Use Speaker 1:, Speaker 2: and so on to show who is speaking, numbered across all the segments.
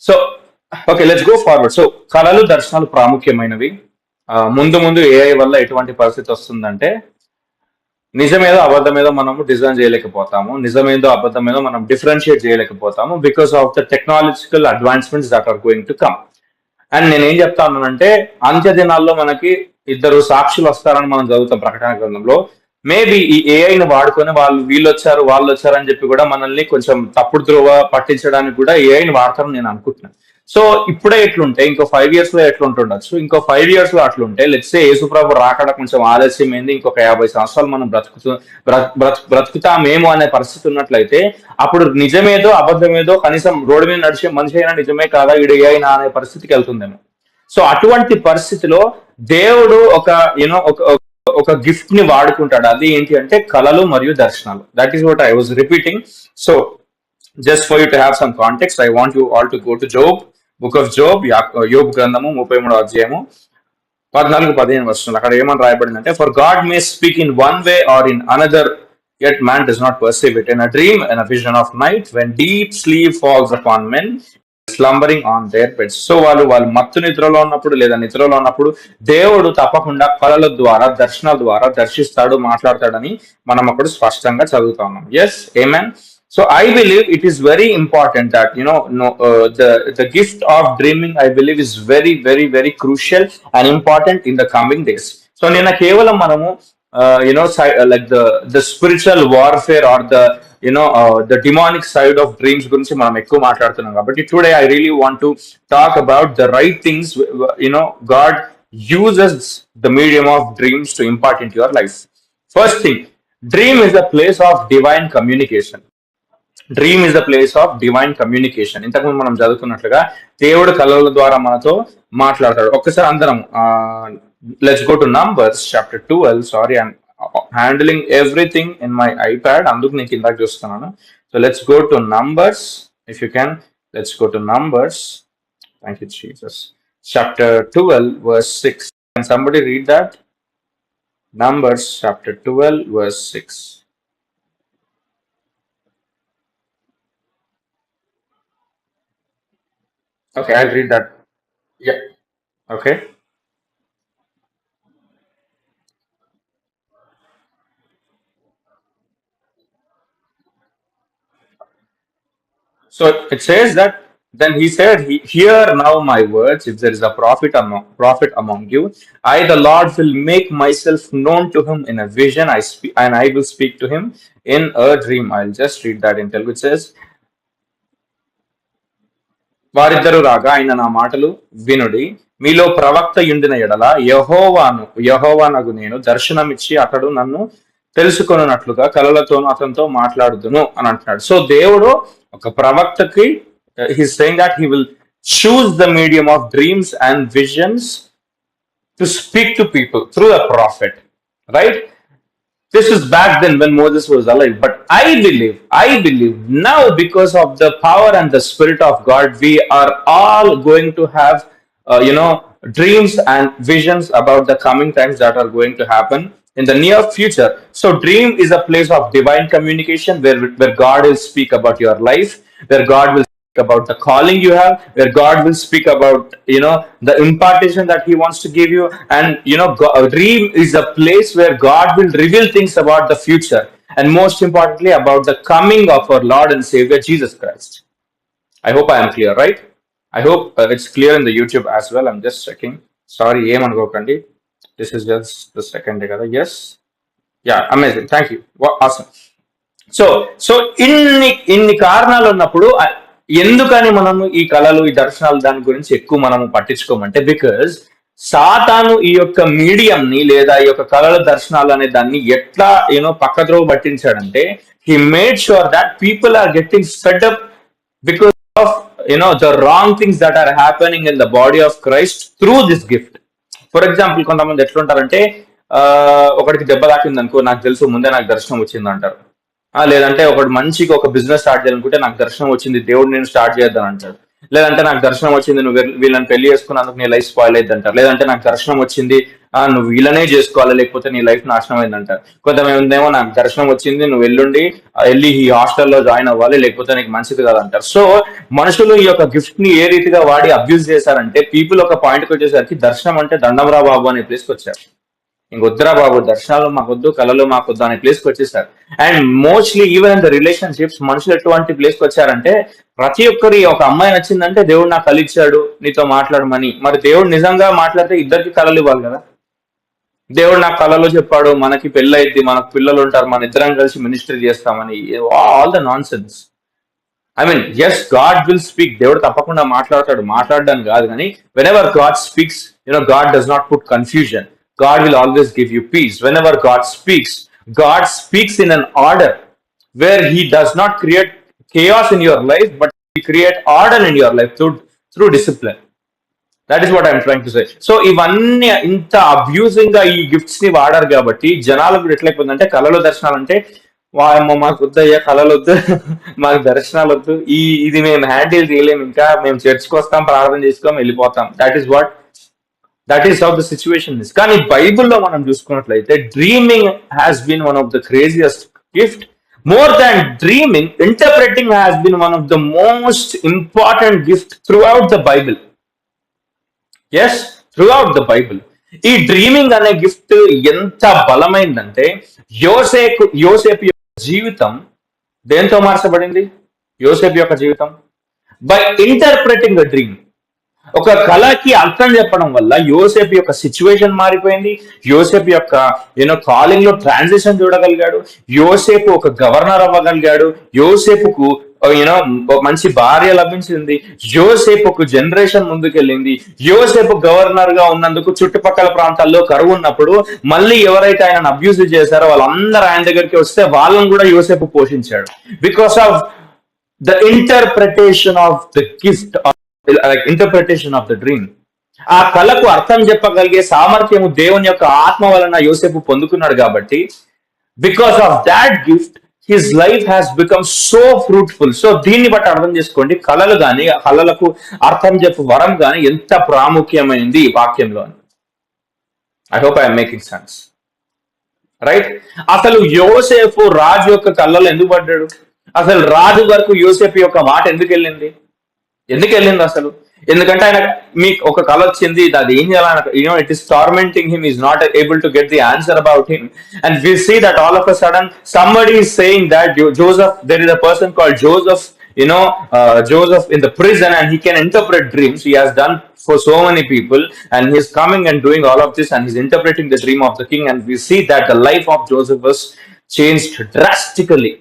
Speaker 1: So okay, let's go forward. So కళలు దర్శనాలు ప్రాముఖ్యమైనవి. ముందు ముందు ఏఐ వల్ల ఎటువంటి పరిస్థితి వస్తుందంటే నిజమేదో అబద్ధమేదో మనము డిజైన్ చేయలేకపోతాము, నిజమేదో అబద్ధమేదో మనం డిఫరెన్షియేట్ చేయలేకపోతాము because of the technological advancements that are going to come. And నేనేం చెప్తా ఉన్నానంటే అంత్య దినాల్లో మనకి ఇద్దరు సాక్షులు వస్తారని మనం చదువుతాం ప్రకటన గ్రంథంలో. మేబీ ఈ ఏఐని వాడుకొని వీళ్ళు వచ్చారు వాళ్ళు వచ్చారు అని చెప్పి కూడా మనల్ని కొంచెం తప్పుడు త్రోవ పట్టించడానికి కూడా ఏఐని వాడతారని నేను అనుకుంటున్నాను. సో ఇప్పుడే ఎట్లుంటే ఇంకో 5 years లో ఎట్లుంటుండొచ్చు, ఇంకో 5 years లో అట్లుంటే లెట్సే యేసుప్రభు రాకడ కొంచెం ఆలస్యమైంది, ఇంకొక 50 సంవత్సరాలు మనం బ్రతుకుతామేమో అనే పరిస్థితి ఉన్నట్లయితే అప్పుడు నిజమేదో అబద్ధమేదో కనీసం రోడ్డు మీద నడిచే మనిషి అయినా నిజమే కాదా ఈడు అయినా అనే పరిస్థితికి వెళ్తుందేమో. సో అటువంటి పరిస్థితిలో దేవుడు ఒక గిఫ్ట్ ని వాడుకుంటాడు. అది ఏంటి అంటే కళలు మరియు దర్శనాలు. That is what I was repeating. So just for you to have some context, I want you all to go to Job, book of Job, యోబ్ గ్రంథము 33వ అధ్యాయము 14-15 అక్కడ ఏమని రాయబడిందంటే, for God may speak in one way or in another, yet man does not perceive it. In a dream and a vision of night, when deep sleep falls upon men, స్లంబరింగ్ on their beds. So వాళ్ళు మత్తు నిద్రలో ఉన్నప్పుడు లేదా నిద్రలో ఉన్నప్పుడు దేవుడు తప్పకుండా కళల ద్వారా దర్శనాల ద్వారా దర్శిస్తాడు, మాట్లాడతాడని మనం అప్పుడు స్పష్టంగా చదువుతా ఉన్నాం. Yes, amen. So I believe it is very important that the gift of dreaming, I believe, is very very very crucial and important in the coming days. So నిన్న కేవలం మనము like the spiritual warfare or the demonic side of dreams గురించి మనం ఎక్కువ మాట్లాడుతున్నాం కాబట్టి today I really want to talk about the right things God uses the medium of dreams to impart into your life. First thing, dream is a place of divine communication. Dream is the place of divine communication. ఇంతకుముందు మనం చదువుకున్నట్లుగా దేవుడు కళల ద్వారా మనతో మాట్లాడతాడు. ఒక్కసారి అందరం let's go two numbers chapter 12. Sorry, I'm handling everything in my iPad, అందుకు నేను కిందకి చూస్తున్నాను. So let's go two numbers, if you can let's go two numbers. Thank you Jesus. Chapter 12 verse 6. Can somebody read that? Numbers chapter 12 verse 6. Okay, I'll read that. Yeah. Okay. So it says that then he said, "Hear now my words. If there is a prophet among you, I, the Lord, will make myself known to him in a vision. And I will speak to him in a dream." I'll just read that in Telugu. It says, వారిద్దరు రాగా ఆయన నా మాటలు వినుడి, మీలో ప్రవక్త యుండిన ఎడల యెహోవానగు నేను దర్శనమిచ్చి అతడు నన్ను తెలుసుకొనున్నట్లుగా కలలతోనూ అతనితో మాట్లాడుదును అని అంటున్నాడు. సో దేవుడు ఒక ప్రవక్తకి he's saying that he will choose the medium of dreams and visions to speak to people through a prophet, right? This is back then when Moses was alive. But I believe now, because of the power and the Spirit of God, we are all going to have, dreams and visions about the coming times that are going to happen in the near future. So dream is a place of divine communication where God will speak about your life, where God will about the calling you have, where God will speak about the impartation that he wants to give you. And dream is a place where God will reveal things about the future, and most importantly about the coming of our Lord and Savior Jesus Christ. I hope I am clear, right? I hope it's clear in the YouTube as well. I'm just checking. Sorry, ఏమనుకోకండి, this is just the second day kada. Yes, yeah, amazing, thank you. Awesome. So ఇన్ని కారణాలు ఉన్నప్పుడు ఎందుకని మనము ఈ కళలు ఈ దర్శనాలు దాని గురించి ఎక్కువ మనము పట్టించుకోమంటే, బికాజ్ సాతాను ఈ యొక్క మీడియం ని లేదా ఈ యొక్క కళల దర్శనాలు అనే దాన్ని ఎట్లా పక్కద్రోవ పట్టించాడంటే, he made sure that people are getting fed up because of the wrong things that are happening in the body of Christ through this gift. For example, కొంతమంది ఎట్లుంటారంటే ఒకటికి దెబ్బ తాకింది అనుకో, నాకు తెలుసు ముందే నాకు దర్శనం వచ్చింది అంటారు. లేదంటే ఒకటి మంచిగా ఒక బిజినెస్ స్టార్ట్ చేయాలనుకుంటే నాకు దర్శనం వచ్చింది, దేవుడు నేను స్టార్ట్ చేద్దాను అంటాడు. లేదంటే నాకు దర్శనం వచ్చింది, నువ్వు వీళ్ళని పెళ్లి చేసుకున్నందుకు నీ లైఫ్ స్పాయిల్ అయింది అంటారు. లేదంటే నాకు దర్శనం వచ్చింది, నువ్వు వీళ్ళనే చేసుకోవాలి లేకపోతే నీ లైఫ్ నాశనం అయింది అంటారు. కొంతమంది నాకు దర్శనం వచ్చింది, నువ్వు వెళ్ళి ఈ హాస్టల్లో జాయిన్ అవ్వాలి లేకపోతే నీకు మంచిది కాదంటారు. సో మనుషులు ఈ యొక్క గిఫ్ట్ ని ఏ రీతిగా వాడి అబ్యూజ్ చేశారంటే, పీపుల్ ఒక పాయింట్కి వచ్చేసరికి దర్శనం అంటే దండంరా బాబు అనే ప్లేస్కి వచ్చారు. ఇంకొద్దురా బాబు, దర్శనాలు మాకొద్దు, కళలు మాకొద్దు అనే ప్లేస్కి వచ్చేసారు. And mostly even in the relationships మనుషులు ఎటువంటి ప్లేస్కి వచ్చారంటే, ప్రతి ఒక్కరి ఒక అమ్మాయి నచ్చిందంటే దేవుడు నాకు కళ ఇచ్చాడు నీతో మాట్లాడమని. మరి దేవుడు నిజంగా మాట్లాడితే ఇద్దరికి కళలు ఇవ్వాలి కదా. దేవుడు నాకు కళలో చెప్పాడు మనకి పెళ్ళి అయింది, మనకు పిల్లలు ఉంటారు, మన ఇద్దరం కలిసి మినిస్ట్రీ చేస్తామని. All the nonsense. I mean yes, God will speak, దేవుడు తప్పకుండా మాట్లాడతాడు, మాట్లాడడానికి కాదు. కానీ whenever God speaks, God does not put confusion. God will always give you peace. Whenever God speaks in an order where He does not create chaos in your life, but He create order in your life through discipline. That is what I'm trying to say. So ఇవన్నీ ఇంత abusing గా ఈ gifts ని వాడారు కాబట్టి జనాలకు ఎట్లయిపోయిందంటే, కళలో దర్శనాలు అంటే వాయమ్మ మాకు వద్దయ్యా కళలు వద్దు, మాకు దర్శనాలు వద్దు, ఇది మేము హ్యాండిల్ చేయలేము, ఇంకా మేము చర్చ్కి వస్తాం, ప్రార్థన చేసుకోం, వెళ్ళిపోతాం. That is how the situation is. కానీ బైబిల్లో మనం చూసుకున్నట్లయితే dreaming has been one of the craziest gift. More than dreaming, interpreting has been one of the most important gift throughout the Bible. Yes, throughout the Bible. ఈ dreaming అనే gift ఎంత బలమైందంటే, యోసేపు యొక్క జీవితం దేంతో మార్చబడింది? యోసేపు యొక్క జీవితం బై ఇంటర్ప్రెటింగ్ ద డ్రీమ్. ఒక కళకి అర్థం చెప్పడం వల్ల యోసేపు యొక్క సిచ్యువేషన్ మారిపోయింది. యోసేపు యొక్క కాలింగ్ లో ట్రాన్సిషన్ చూడగలిగాడు. యోసేపు ఒక గవర్నర్ అవ్వగలిగాడు. యోసేపుకు మంచి భార్య లభించింది. యోసేపు ఒక జనరేషన్ ముందుకెళ్ళింది. యోసేపు గవర్నర్ గా ఉన్నందుకు చుట్టుపక్కల ప్రాంతాల్లో కరువు ఉన్నప్పుడు మళ్ళీ ఎవరైతే ఆయన అబ్యూజ్ చేశారో వాళ్ళందరూ ఆయన దగ్గరికి వస్తే వాళ్ళని కూడా యోసేపు పోషించాడు. Because of the interpretation of the gift, interpretation of the dream. ఆ కళకు అర్థం చెప్పగలిగే సామర్థ్యము దేవుని యొక్క ఆత్మ వలన యోసేపు పొందుకున్నాడు కాబట్టి, because of that gift his life has become so fruitful. So దీన్ని బట్టి అర్థం చేసుకోండి, కళలు కానీ, కళలకు అర్థం చెప్పు వరం కానీ ఎంత ప్రాముఖ్యమైనది ఈ వాక్యంలో. I hope I'm making sense, right? అసలు యోసేపు రాజు యొక్క కళ్ళలో ఎందుకు పడ్డాడు? అసలు రాజు వరకు యోసేపు యొక్క మాట ఎందుకు వెళ్ళింది అసలు? ఎందుకంటే ఆయన మీకు ఒక కళ వచ్చింది, అది ఏం చేయాలని, it is tormenting him, is not able to get the answer about him. And we see that all of a sudden somebody is saying that Joseph, there is a person called Joseph, Joseph in the prison, and he can interpret dreams. He has done for so many people, and he's coming and doing all of this, and he's interpreting the dream of the king. And we see that the life of Joseph was changed drastically.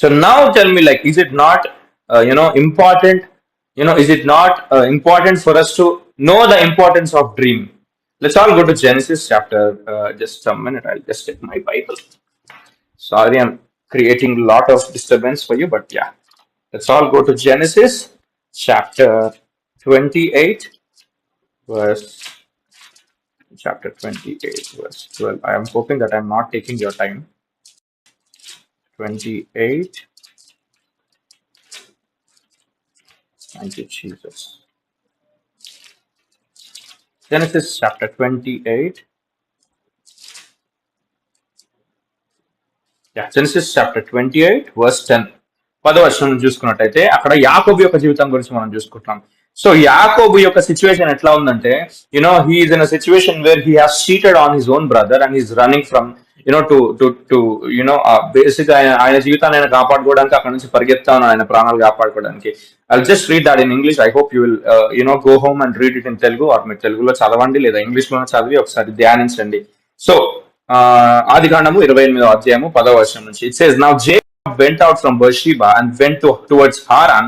Speaker 1: So now tell me, like, is it not, important? Is it not important for us to know the importance of dream? Let's all go to Genesis chapter. Just a minute, I'll just check my Bible. Sorry, I'm creating a lot of disturbance for you, but yeah. Let's all go to Genesis chapter 28, chapter 28, verse 12. I am hoping that I'm not taking your time. 28. Thank you, Jesus. Genesis chapter 28. Genesis chapter 28, verse 10. 10వ వచనం చూసుకున్నట్టయితే అక్కడ యాకోబు యొక్క జీవితం గురించి మనం చూసుకుంటాం. సో యాకోబు యొక్క సిచ్యువేషన్ ఎట్లా ఉందంటే, he is in a situation where he has cheated on his own brother and he's running from basic ఆయన జీవితాన్ని ఆయన కాపాడుకోవడానికి అక్కడ నుంచి పరిగెత్తా ఉన్నాడు, ఆయన ప్రాణాలు కాపాడుకోవడానికి. I'll just read that in English. I hope you will go home and read it in Telugu, or మీరు తెలుగులో చదవండి లేదా ఇంగ్లీష్ లో చదివి ఒకసారి ధ్యానించండి. సో ఆదికాండము 28వ అధ్యాయము 10వ వచనం నుంచి. It says, now Jacob went out from Beersheba and went towards Haran.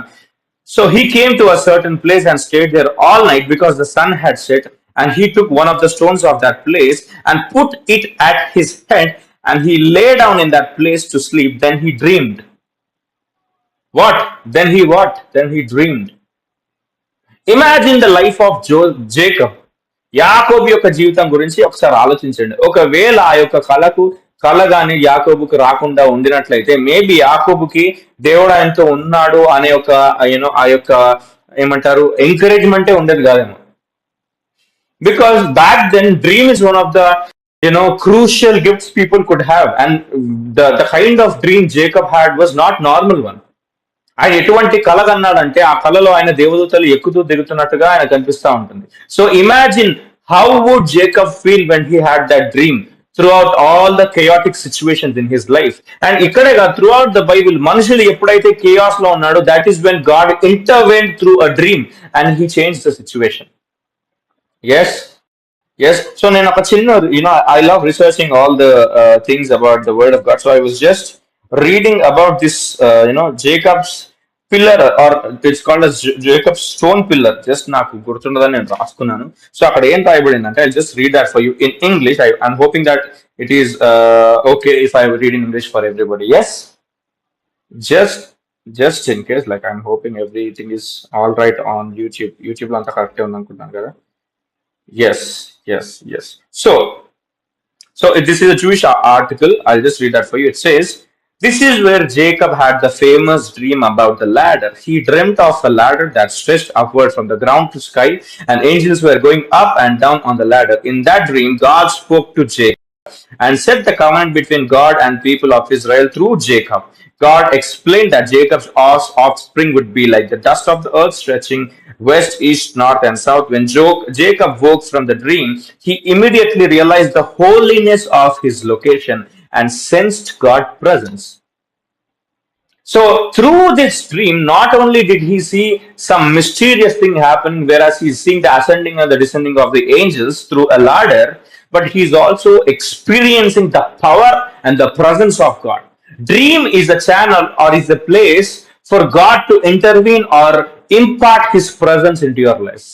Speaker 1: So he came to a certain place and stayed there all night because the sun had set. And he took one of the stones of that place and put it at his head, and he lay down in that place to sleep. Then he dreamed. Then he dreamed. Imagine the life of Jacob. యాకోబు యొక్క జీవితం గురించి ఒకసారి ఆలోచించండి. ఒకవేళ ఆ యొక్క కళ గాని యాకోబుకు రాకుండా ఉండినట్లయితే మేబీ యాకోబుకి దేవుడు ఆయనతో ఉన్నాడు అనే ఒక ఆ యొక్క ఏమంటారు ఎంకరేజ్మెంటే ఉండేది కాదేమో. Because back then dream is one of the crucial gifts people could have, and the kind of dream Jacob had was not normal one. ఆయన ఎటువంటి కళ కన్నాడంటే ఆ కళలో ఆయన దేవదూతలు ఎక్కుతూ దిగుతున్నట్టుగా ఆయన కనిపిస్తా ఉంటుంది. So imagine how would Jacob feel when he had that dream throughout all the chaotic situations in his life. And ఇక్కడే కాదు, త్రూఅవుట్ ద బైబిల్ మనుషులు ఎప్పుడైతే కేయాస్ లో ఉన్నాడో that is when God intervent through a dream and he change the situation. Yes so నేను ఒక చిన్న I love researching all the things about the word of God. So I was just reading about this Jacob's pillar, or it's called as Jacob stone pillar. Just నాకు గుర్తుండదని నేను రాసుకున్నాను. So అక్కడ ఏం రాయబడింది అంటే I just read that for you in English. I'm hoping that it is okay if I read in English for everybody. Yes, just in case, like I'm hoping everything is all right on YouTube. YouTube లో అంతా కరెక్టే ఉంది అనుకుంటున్నాను కదా. Yes. So this is a Jewish article. I'll just read that for you. It says, "This is where Jacob had the famous dream about the ladder. He dreamt of a ladder that stretched upward from the ground to sky, and angels were going up and down on the ladder. In that dream, God spoke to Jacob and set the covenant between God and people of Israel through Jacob. God explained that Jacob's offspring would be like the dust of the earth, stretching west, east, north, and south. When Jacob woke from the dream, he immediately realized the holiness of his location and sensed God's presence." So through this dream, not only did he see some mysterious thing happen, whereas he's seeing the ascending and the descending of the angels through a ladder, but he's also experiencing the power and the presence of God. Dream is a channel or is a place for God to intervene or impart his presence into your life.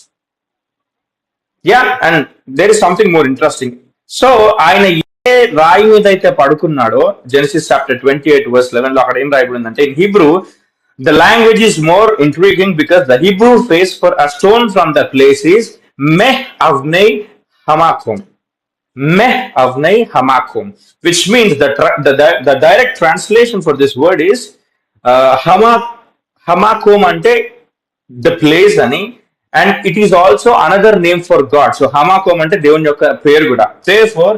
Speaker 1: Yeah, and there is something more interesting. So ఆయన ఏ రాయి మీద అయితే పడుకున్నాడో, Genesis chapter 28 verse 11 లో అక్కడ ఏం రాయబడిందంటే, in Hebrew the language is more intriguing because the Hebrew phrase for a stone from the place is meh avnei hamakom. Meh avnei hamakom, which means the direct translation for this word is hamakom ante the place ani, and it is also another name for God. So hamakom ante దేవుని యొక్క పేరు కూడా. Therefore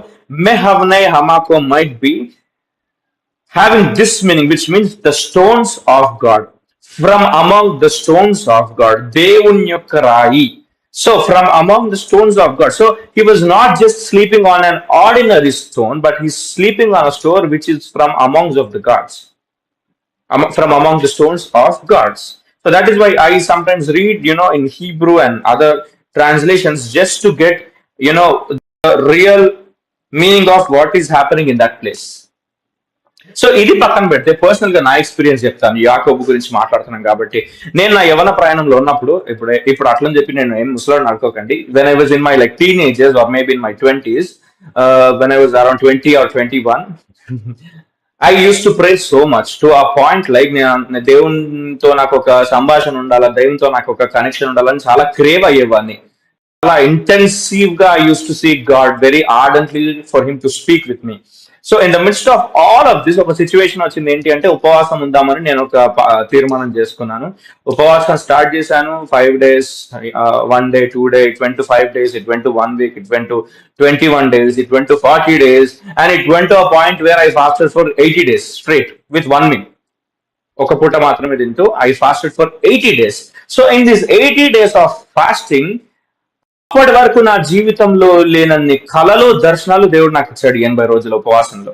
Speaker 1: meh avnei hamakom might be having this meaning, which means the stones of God. From among the stones of God, దేవుని యొక్క రాయి. So from among the stones of God. So he was not just sleeping on an ordinary stone, but he's sleeping on a stone which is from amongst of the gods, from among the stones of gods. So that is why I sometimes read, in Hebrew and other translations just to get, the real meaning of what is happening in that place. So ఇది పక్కన పెడితే personal గా నా experience చెప్తాను. యాకోబు గురించి మాట్లాడుతున్నాం కాబట్టి, నేను నా యవన ప్రయాణంలో ఉన్నప్పుడు, ఇప్పుడు అట్లని చెప్పి నేను ఏం ముసలాడిని అనుకోకండి, when I was in my like teenagers or maybe in my 20s, when I was around 20 or 21, I used to pray so much to a point like నేను దేవునితో నాకు ఒక సంభాషణ ఉండాలా, దేవునితో నాకు ఒక కనెక్షన్ ఉండాలని చాలా క్రేవ్ అయ్యేవాడిని. చాలా ఇంటెన్సివ్ గా I used to seek God very ardently for him to speak with me. So in the midst of all of this ఒక సిచ్యువేషన్ వచ్చింది. ఏంటి అంటే, ఉపవాసం ఉందామని నేను ఒక తీర్మానం చేసుకున్నాను. ఉపవాసం స్టార్ట్ చేశాను. 5 days, 1 day, 2 day, it went to 5 days, it went to 1 week, it went to 21 days, it went to 40 days, and it went to a point where I fasted for 80 days straight with 1 meal. ఒక పూట మాత్రమే తింటూ I fasted for 80 days. So in these 80 days of fasting, అప్పటి వరకు నా జీవితంలో లేనన్ని కళలు, దర్శనాలు దేవుడు నాకు ఇచ్చాడు 80 రోజుల ఉపవాసంలో.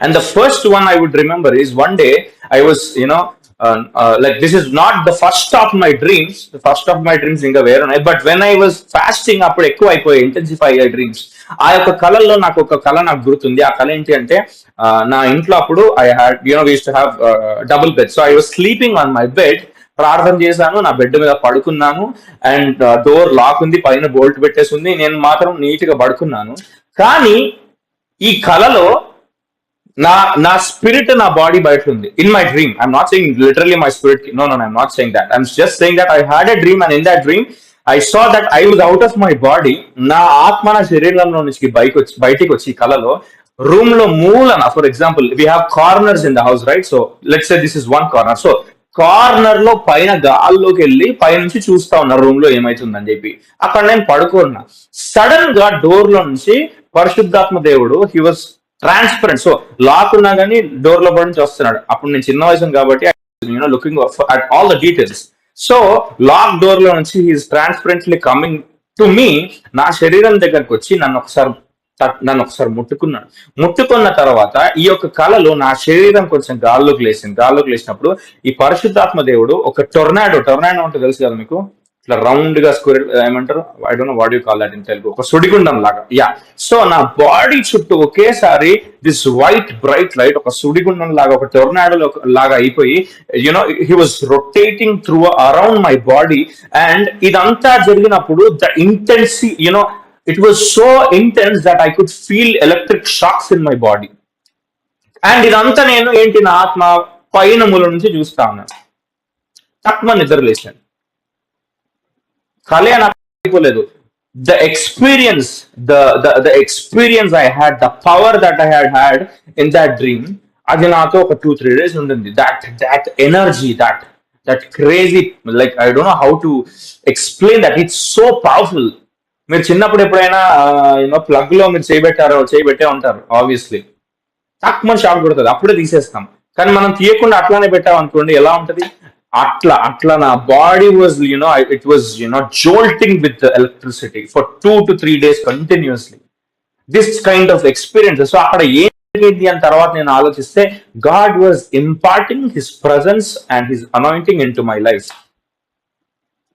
Speaker 1: And the first one I would remember is one day I was like this is not the first of my dreams. The first of my dreams ఇంకా వేరున్నాయి, but when I was fasting అప్పుడు ఎక్కువ అయిపోయాయి, intensify అయ్యాయి dreams. ఆ యొక్క కళల్లో నాకు ఒక కళ నాకు గుర్తుంది. ఆ కళ ఏంటి అంటే, నా ఇంట్లో అప్పుడు I had we use to have double bed. So I was sleeping on my bed. ప్రార్థన చేశాను, నా బెడ్ మీద పడుకున్నాను, అండ్ డోర్ లాక్ ఉంది, పైన బోల్ట్ పెట్టేసి ఉంది, నేను మాత్రం నీట్ గా పడుకున్నాను. కానీ ఈ కళలో నా స్పిరిట్, నా బాడీ బయట ఉంది. In my dream, I'm not saying literally my spirit, no I'm not saying that, I'm just saying that I had a dream, and in that dream I saw that I was out of my body. నా ఆత్మ నా శరీరంలో నుంచి బయటికి వచ్చి కలలో room లో మూలన, for example we have corners in the house, right? So let's say this is one corner. So corner లో పైన గాల్లోకి వెళ్ళి పైనుంచి చూస్తా ఉన్నా రూమ్ లో ఏమైతుందని చెప్పి. అక్కడ నేను పడుకున్నా. సడన్ గా డోర్ లో నుంచి పరిశుద్ధాత్మ దేవుడు, he was transparent. So lock ఉన్నా కానీ డోర్ లో నుంచి వస్తున్నాడు. అప్పుడు నేను చిన్న వయసు కాబట్టి looking at all the details. So lock door లో నుంచి he's transparently coming to me. నా శరీరం దగ్గరకు వచ్చి నన్ను ఒకసారి ముట్టుకున్నాడు. ముట్టుకున్న తర్వాత ఈ యొక్క కళలో నా శరీరం కొంచెం గాల్లోకి లేచింది. గాల్లోకి లేచినప్పుడు ఈ పరిశుద్ధాత్మ దేవుడు ఒక టొర్నాడో అంటే తెలుసు కదా మీకు, ఇట్లా రౌండ్ గా స్క్వేర్, ఏమంటారు, I don't know what you call that in Telugu, ఒక సుడిగుండం లాగా. యా. సో నా బాడీ చుట్టూ ఒకేసారి దిస్ వైట్ బ్రైట్ లైట్ ఒక సుడిగుండం లాగా, ఒక టొర్నాడో లాగా అయిపోయి, you know he was rotating through around my body. And ఇదంతా జరిగినప్పుడు the ఇంటెన్సీ, you know it was so intense that I could feel electric shocks in my body. And ఇదంతా నేను ఏంటి, నా ఆత్మ పైన మూల నుంచి చూస్తా ఉన్నాను. తక్కువ నిద్ర లేచాను. కలే నాకు అయిపోలేదు. The experience the experience I had, the power that I had in that dream, అది నాతో ఒక 2-3 days ఉండింది. That energy, that crazy, like I don't know how to explain that. It's so powerful. మీరు చిన్నప్పుడు ఎప్పుడైనా యూనో ప్లగ్ లో మీరు చేయబెట్టే ఉంటారు, ఆబ్వియస్లీ తక్కువ షాక్ కొడుతుంది, అప్పుడే తీసేస్తాం. కానీ మనం తీయకుండా అట్లానే పెట్టాం అనుకోండి, ఎలా ఉంటది? అట్లా నా body was it was jolting with electricity for 2 to 3 days continuously. This kind of experiences. So అక్కడ ఏంటి అని తర్వాత నేను ఆలోచిస్తే, God was imparting his presence and his anointing in to my life.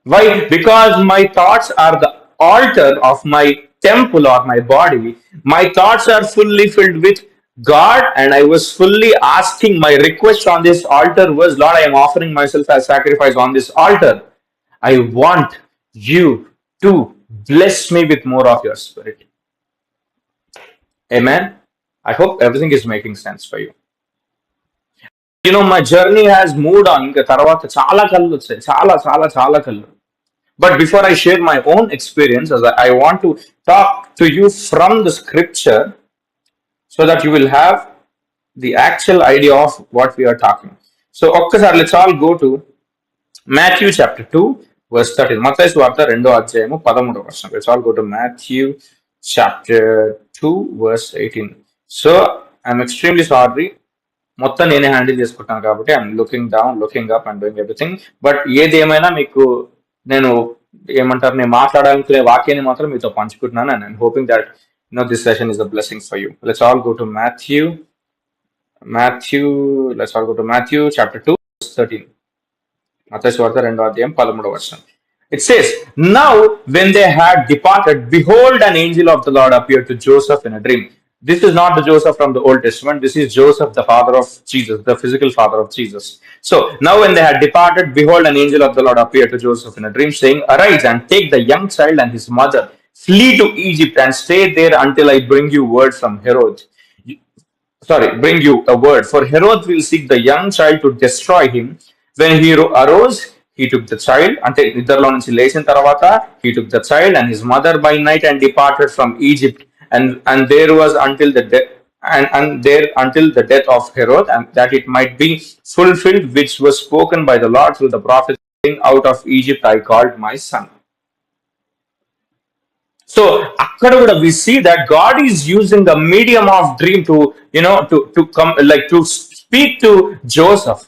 Speaker 1: Why? Because my thoughts are the altar of my temple or my body. My thoughts are fully filled with God, and I was fully asking, my request on this altar was, Lord, I am offering myself as sacrifice on this altar. I want you to bless me with more of your spirit. Amen. I hope everything is making sense for you. My journey has moved on. ఇంకా తర్వాత చాలా కళ్ళు వచ్చాయి, చాలా కళ్ళు. But before I share my own experience, I want to talk to you from the scripture so that you will have the actual idea of what we are talking. So, let's all go to Matthew chapter 2, verse 13. మత్తయి సువార్త 2వ అధ్యాయము 13వ వచనం. Let's all go to Matthew chapter 2, verse 18. So, I'm extremely sorry. మొత్తం నేనే handle చేసుకుంటాను కాబట్టి I'm looking up and doing everything. But ఏది ఏమైనా మీకు నేను నేను మాట్లాడాలనుకునే వాక్యాన్ని మాత్రం మీతో పంచుకుంటున్నాను. And I'm hoping that this session is a blessing for you. Let's all go to Matthew chapter 2 verse 13. మత్తయి సువార్త 2వ అధ్యాయం 13వ వచనం. It says, now when they had departed, behold, an angel of the Lord appeared to Joseph in a dream. This is not the Joseph from the Old Testament. This is Joseph, the father of Jesus, the physical father of Jesus. So, now when they had departed, behold, an angel of the Lord appeared to Joseph in a dream, saying, arise and take the young child and his mother, flee to Egypt and stay there until I bring you a word. For Herod will seek the young child to destroy him. When he arose, he took the child, ante nidralo nunchi leచిన తర్వాత, he took the child and his mother by night and departed from Egypt. And there was until the death of Herod, and that it might be fulfilled which was spoken by the Lord through the prophet, saying, out of Egypt I called my son. So akkada kuda we see that God is using the medium of dream to come, like to speak to Joseph,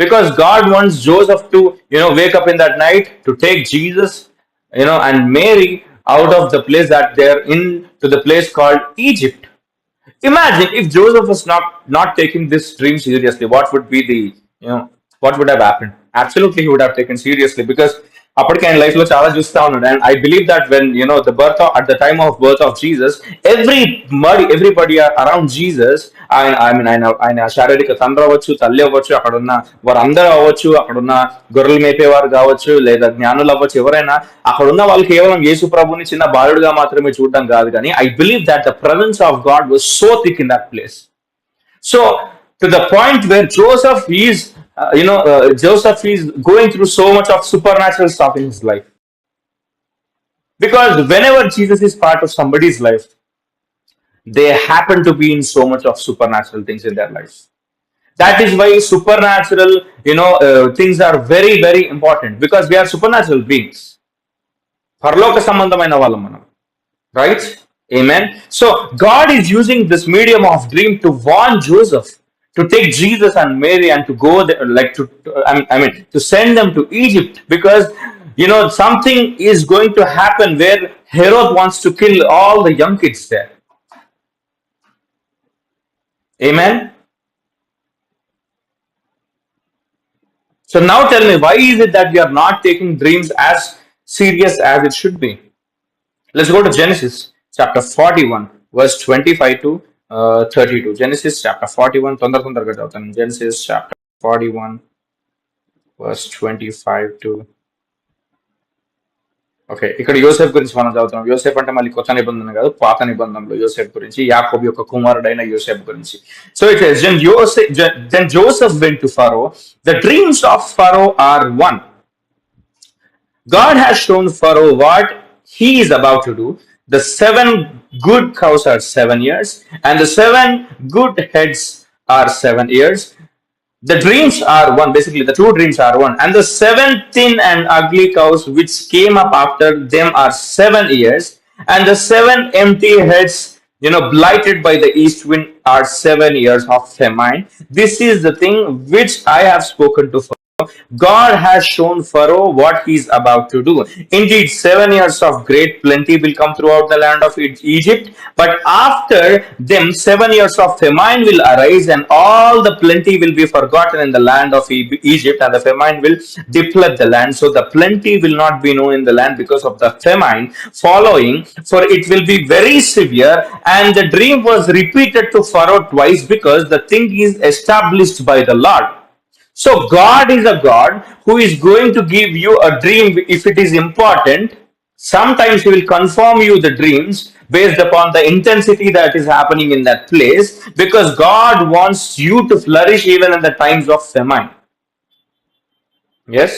Speaker 1: because God wants Joseph to wake up in that night to take Jesus and Mary out of the place that they're in to the place called Egypt. Imagine if Joseph was not taking this dream seriously, what would have happened? Absolutely, he would have taken seriously, because అప్పటికి ఆయన life లో చాలా చూస్తా ఉన్నాడు. And I believe that when at the time of birth of Jesus, everybody around Jesus, ఆయన శారీరక తండ్రి అవ్వచ్చు, తల్లి అవ్వచ్చు, అక్కడ ఉన్న వారందరూ అవ్వచ్చు, అక్కడున్న గొర్రెలు మేపేవారు కావచ్చు, లేదా జ్ఞానులు అవ్వచ్చు, ఎవరైనా అక్కడ ఉన్న వాళ్ళు కేవలం యేసు ప్రభుని చిన్న బాలుడుగా మాత్రమే చూడడం కాదు. కానీ I believe that the presence of God was so thick in that place. So to the point where Joseph is Joseph is going through so much of supernatural stuff in his life. Because whenever Jesus is part of somebody's life, they happen to be in so much of supernatural things in their lives. That is why supernatural, things are very, very important because we are supernatural beings. పరలోక సంబంధమైన వాళ్ళం మనం, right? Amen. So God is using this medium of dream to warn Joseph to take Jesus and Mary and to go there, like to send them to Egypt because something is going to happen where Herod wants to kill all the young kids there. Amen. So now tell me, why is it that we are not taking dreams as serious as it should be? Let's go to Genesis chapter 41, verse 25 to 32. Genesis chapter 41, తొందరగా చదువుతాను. Genesis chapter 41, verse 25 to okay, ఇక్కడ Yosef గురించి మనం చదువుతున్నాం. Yosef అంటే మళ్ళీ కొత్త నిబంధన కాదు, పాత నిబంధనలో యోసేఫ్ గురించి, యాకోబు యొక్క కుమారుడైన యోసేఫ్ గురించి. So it says, then Joseph went to Pharaoh. The dreams of Pharaoh are one. God has shown Pharaoh what he is about to do. The 7 good cows are 7 years, and the 7 good heads are 7 years. The dreams are one, basically the two dreams are one, and the 7 thin and ugly cows which came up after them are 7 years, and the 7 empty heads, blighted by the east wind, are 7 years of famine. This is the thing which I have spoken to Pharaoh. God has shown Pharaoh what he is about to do. Indeed, 7 years of great plenty will come throughout the land of Egypt, but after them 7 years of famine will arise, and all the plenty will be forgotten in the land of Egypt, and the famine will deplete the land. So the plenty will not be known in the land because of the famine following, for it will be very severe. And the dream was repeated to Pharaoh twice because the thing is established by the Lord. So God is a God who is going to give you a dream if it is important. Sometimes he will confirm you the dreams based upon the intensity that is happening in that place, because God wants you to flourish even in the times of famine. Yes,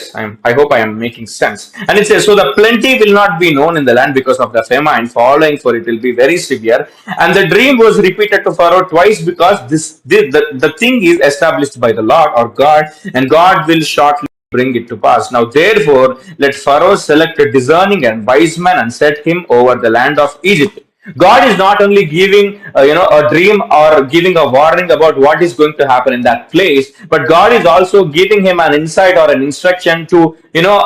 Speaker 1: I hope I am making sense. And it says, so the plenty will not be known in the land because of the famine following, for it will be very severe. And the dream was repeated to Pharaoh twice because the thing is established by the Lord or God, and God will shortly bring it to pass. Now therefore let Pharaoh select a discerning and wise man and set him over the land of Egypt. God is not only giving a dream or giving a warning about what is going to happen in that place, but God is also giving him an insight or an instruction to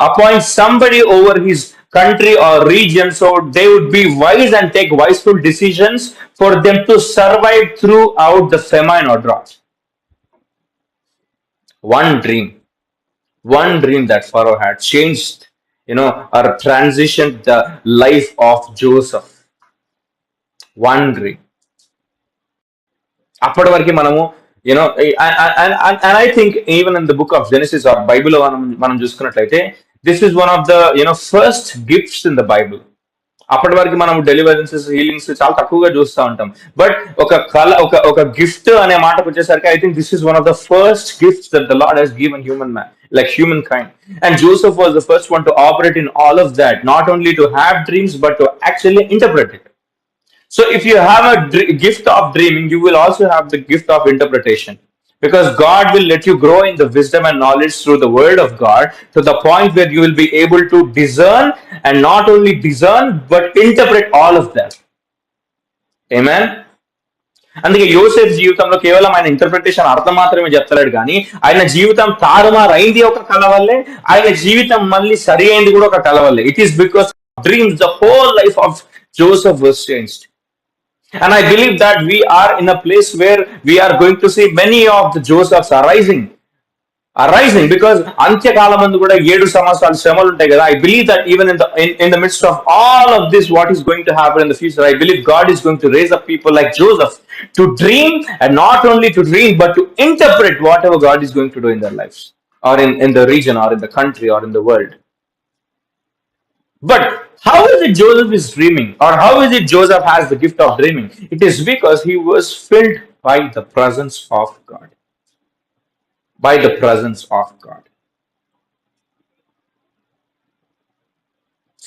Speaker 1: appoint somebody over his country or region, so they would be wise and take wiseful decisions for them to survive throughout the famine or drought. One dream that Pharaoh had changed or transitioned the life of Joseph. One dream. అప్పటి వరకు మనము and I think even in the book of Genesis or Bible మనం చూసుకున్నట్లయితే, this is one of the first gifts in the Bible. అప్పటి వరకు మనం deliverances, healings చాలా తక్కువగా చూస్తూ ఉంటాం. బట్ ఒక గిఫ్ట్ అనే మాటకు వచ్చేసరికి I think this is one of the first gifts that the lord has given human man, like humankind. And Joseph was the first one to operate in all of that, not only to have dreams but to actually interpret it. So if you have a gift of dreaming, you will also have the gift of interpretation, because God will let you grow in the wisdom and knowledge through the word of God to the point where you will be able to discern, and not only discern but interpret all of that. Amen. అందుకే Yosef జీవితంలో కేవలం ఆయన interpretation అర్థం మాత్రమే చెప్తలేడు, కానీ ఆయన జీవితం తారుమారైంది ఒక కళ వల్లే, ఆయన జీవితం మళ్ళీ సరి అయింది కూడా ఒక కళ వల్లే. It is because dreams the whole life of Joseph was changed. And I believe that we are in a place where we are going to see many of the Josephs arising because అంత్యకాలమందు కూడా 7 సంవత్సరాలు శ్రమలు ఉంటాయి కదా. I believe that even in the midst of all of this, what is going to happen in the future, I believe God is going to raise up people like Joseph to dream, and not only to dream but to interpret whatever God is going to do in their lives, or in the region, or in the country, or in the world. But how is it Joseph is dreaming, or how is it Joseph has the gift of dreaming? It is because he was filled by the presence of God. by the presence of God.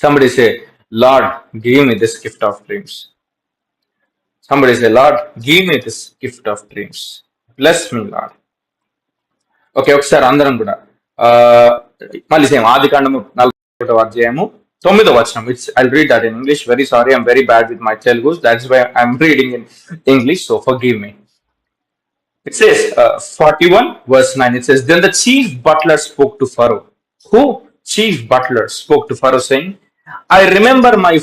Speaker 1: Somebody say, Lord, give me this gift of dreams. Somebody say, Lord, give me this gift of dreams. Bless me, Lord. Okay, ఒకసారి అందరం కూడా మళ్ళీ same ఆది కాండము 41వ అధ్యాయము 9వ వచనం. It's I read that in English. Very sorry, I'm very bad with my Telugu. That's why I'm reading in English, so forgive me. It says, 41 verse 9, it says, Then the chief butler spoke to Pharaoh. Who? Chief butler spoke to Pharaoh saying, I remember my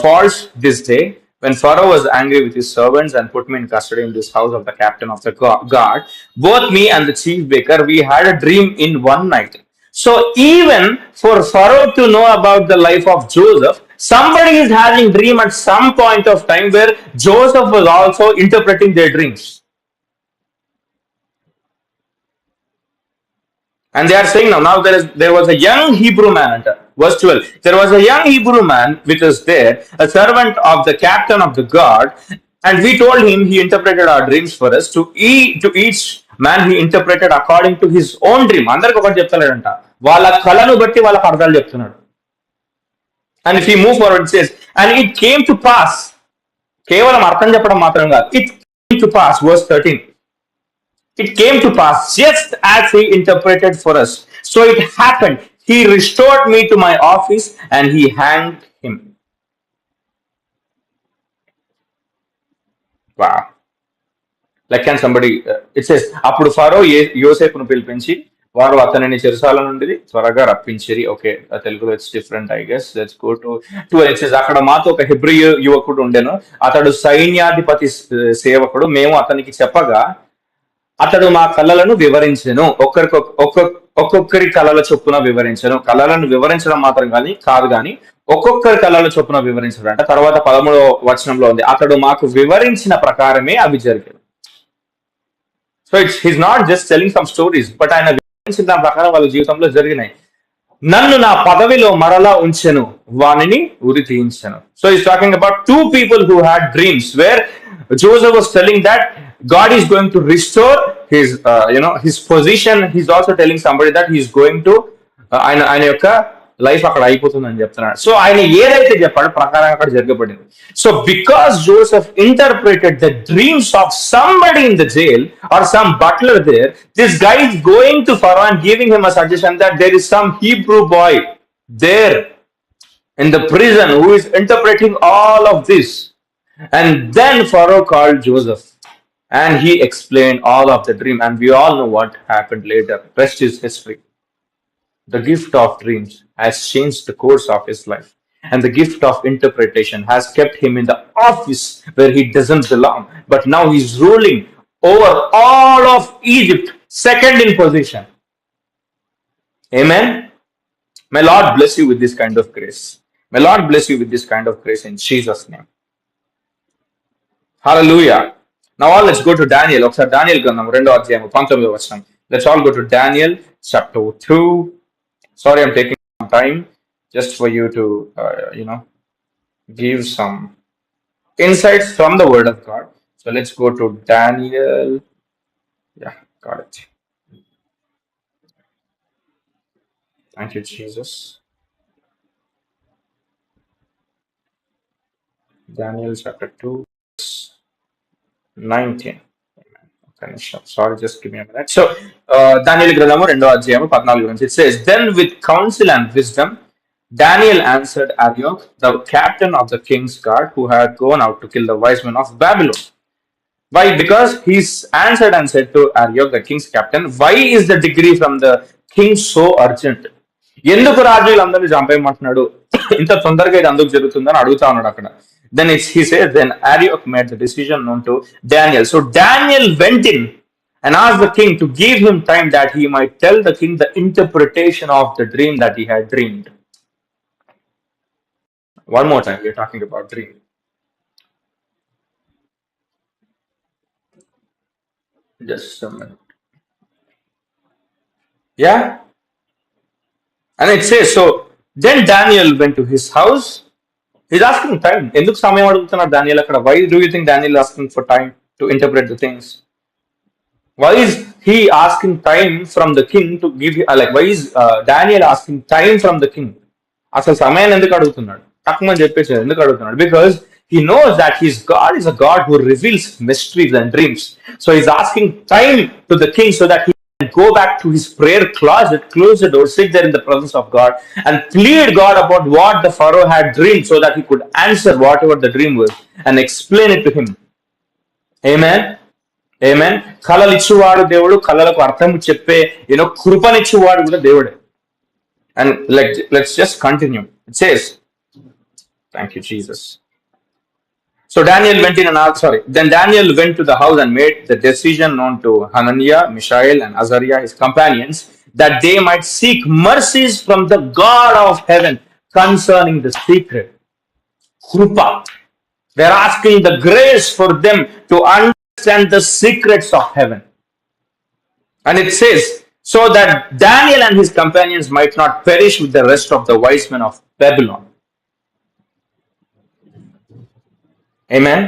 Speaker 1: faults this day when Pharaoh was angry with his servants and put me in custody in this house of the captain of the guard. Both me and the chief baker, we had a dream in one night. So even for Pharaoh to know about the life of Joseph, somebody is having dream at some point of time where Joseph was also interpreting their dreams. And they are saying now there was a young Hebrew man, enter. Verse 12. There was a young Hebrew man which was there, a servant of the captain of the guard, and we told him he interpreted our dreams for us. To each man he interpreted according to his own dream. అందరికి ఒకటి చెప్తాడంట, వాళ్ళ కళను బట్టి వాళ్ళకి అర్థాలు చెప్తున్నాడు. And if we move forward, it says, and it came to pass. కేవలం అర్థం చెప్పడం మాత్రం కాదు. It came to pass, verse 13. It came to pass just as he interpreted for us. So it happened. He restored me to my office and he hanged him. Wow. Like, can somebody, it says, అప్పుడు ఫరో యోసేపును పిలిపించి వారు అతనిని చెరసాల నుండి త్వరగా రప్పించిరి. Okay, తెలుగులో it's different, I guess. Let's go to it says, అక్కడ మాతో ఒక హెబ్రీ యువకుడు ఉండెను, అతడు సైన్యాధిపతి సేవకుడు. మేము అతనికి చెప్పగా అతడు మా కళలను వివరించెను. ఒక్కొక్కరి కళల చొప్పున వివరించను. కళలను వివరించడం మాత్రం కాదు కానీ ఒక్కొక్కరి కళల చొప్పున వివరించడం అంటే తర్వాత 13వ వచనంలో ఉంది, అతడు మాకు వివరించిన ప్రకారమే అవి జరిగాయి. So he's not just telling some stories, but ఆయన వివరించిన దాని ప్రకారం వాళ్ళ జీవితంలో జరిగినాయి. నన్ను నా పదవిలో మరలా ఉంచెను, వానిని ఉరి తీయించెను. So is talking about two people who had dreams where Joseph was telling that God is going to restore his his position. He's also telling somebody that he's going to ఆయన యొక్క లైఫ్ అక్కడ అయిపోతుందని చెప్తున్నాడు. So ఆయన ఏదైతే చెప్పాడో ప్రకారం అక్కడ జరగబడింది. So because Joseph interpreted the dreams of somebody in the jail or some butler there, this guy is going to Pharaoh and giving him a suggestion that there is some Hebrew boy there in the prison who is interpreting all of this. And then Pharaoh called Joseph and he explained all of the dream, and we all know what happened later. Rest is history. The gift of dreams has changed the course of his life, and the gift of interpretation has kept him in the office where he doesn't belong, but now he's ruling over all of Egypt, second in position. Amen. May Lord bless you with this kind of grace. May Lord bless you with this kind of grace in Jesus' name. Hallelujah. Now all let's go to Daniel. ఒకసారి Daniel గ్రంథం 2వ అధ్యాయం 19వ వచనం. Let's all go to Daniel chapter 2. Sorry, I'm taking some time just for you to give some insights from the word of God. So let's go to Daniel. Yeah, got it. Thank you, Jesus. Daniel chapter 2, 19. Okay, sorry, just give me a minute. So, Daniel గ్రంథము 2వ అధ్యాయము 14 నుంచి. It says, Then with counsel and wisdom, Daniel answered Arioch, the captain of the king's guard, who had gone out to kill the wise men of Babylon. Why? Because he answered and said to Arioch, the king's captain, Why is the decree from the king so urgent? ఎందుకు రాజులందరినీ చంపేయమంటున్నాడు, ఇంత తొందరగా ఇది అందుకు జరుగుతుందని అడుగుతా ఉన్నాడు అక్కడ. Then he says, then Arioch made the decision known to Daniel. So Daniel went in and asked the king to give him time that he might tell the king the interpretation of the dream that he had dreamed. One more time, we're talking about dream. Just a minute. Yeah? And it says, so then Daniel went to his house. He's asking time. ఎందుకు సమయం అడుగుతున్నాడు Daniel అక్కడ? Why do you think Daniel is asking for time to interpret the things? Why is he asking time from the king to give, like why is Daniel asking time from the king? అసలు సమయాన్ని ఎందుకు అడుగుతున్నాడు? తక్కువని చెప్పేసి ఎందుకు అడుగుతున్నాడు? Because he knows that his God is a God who reveals mysteries and dreams. So he's asking time to the king so that he can go back to his prayer closet, close the door, sit there in the presence of God, and plead God about what the Pharaoh had dreamed, so that he could answer whatever the dream was and explain it to him. Amen. Amen. కళలు ఇచ్చేవాడు దేవుడు, కళలకు అర్థం చెప్పే కృపనిచ్చేవాడు కూడా దేవుడే. And let's just continue. It says, thank you, Jesus. So Daniel went in and out, Then Daniel went to the house and made the decision known to Hananiah, Mishael, and Azariah, his companions, that they might seek mercies from the God of heaven concerning the secret. Krupa. They're asking the grace for them to understand the secrets of heaven. And it says, so that Daniel and his companions might not perish with the rest of the wise men of Babylon. Amen.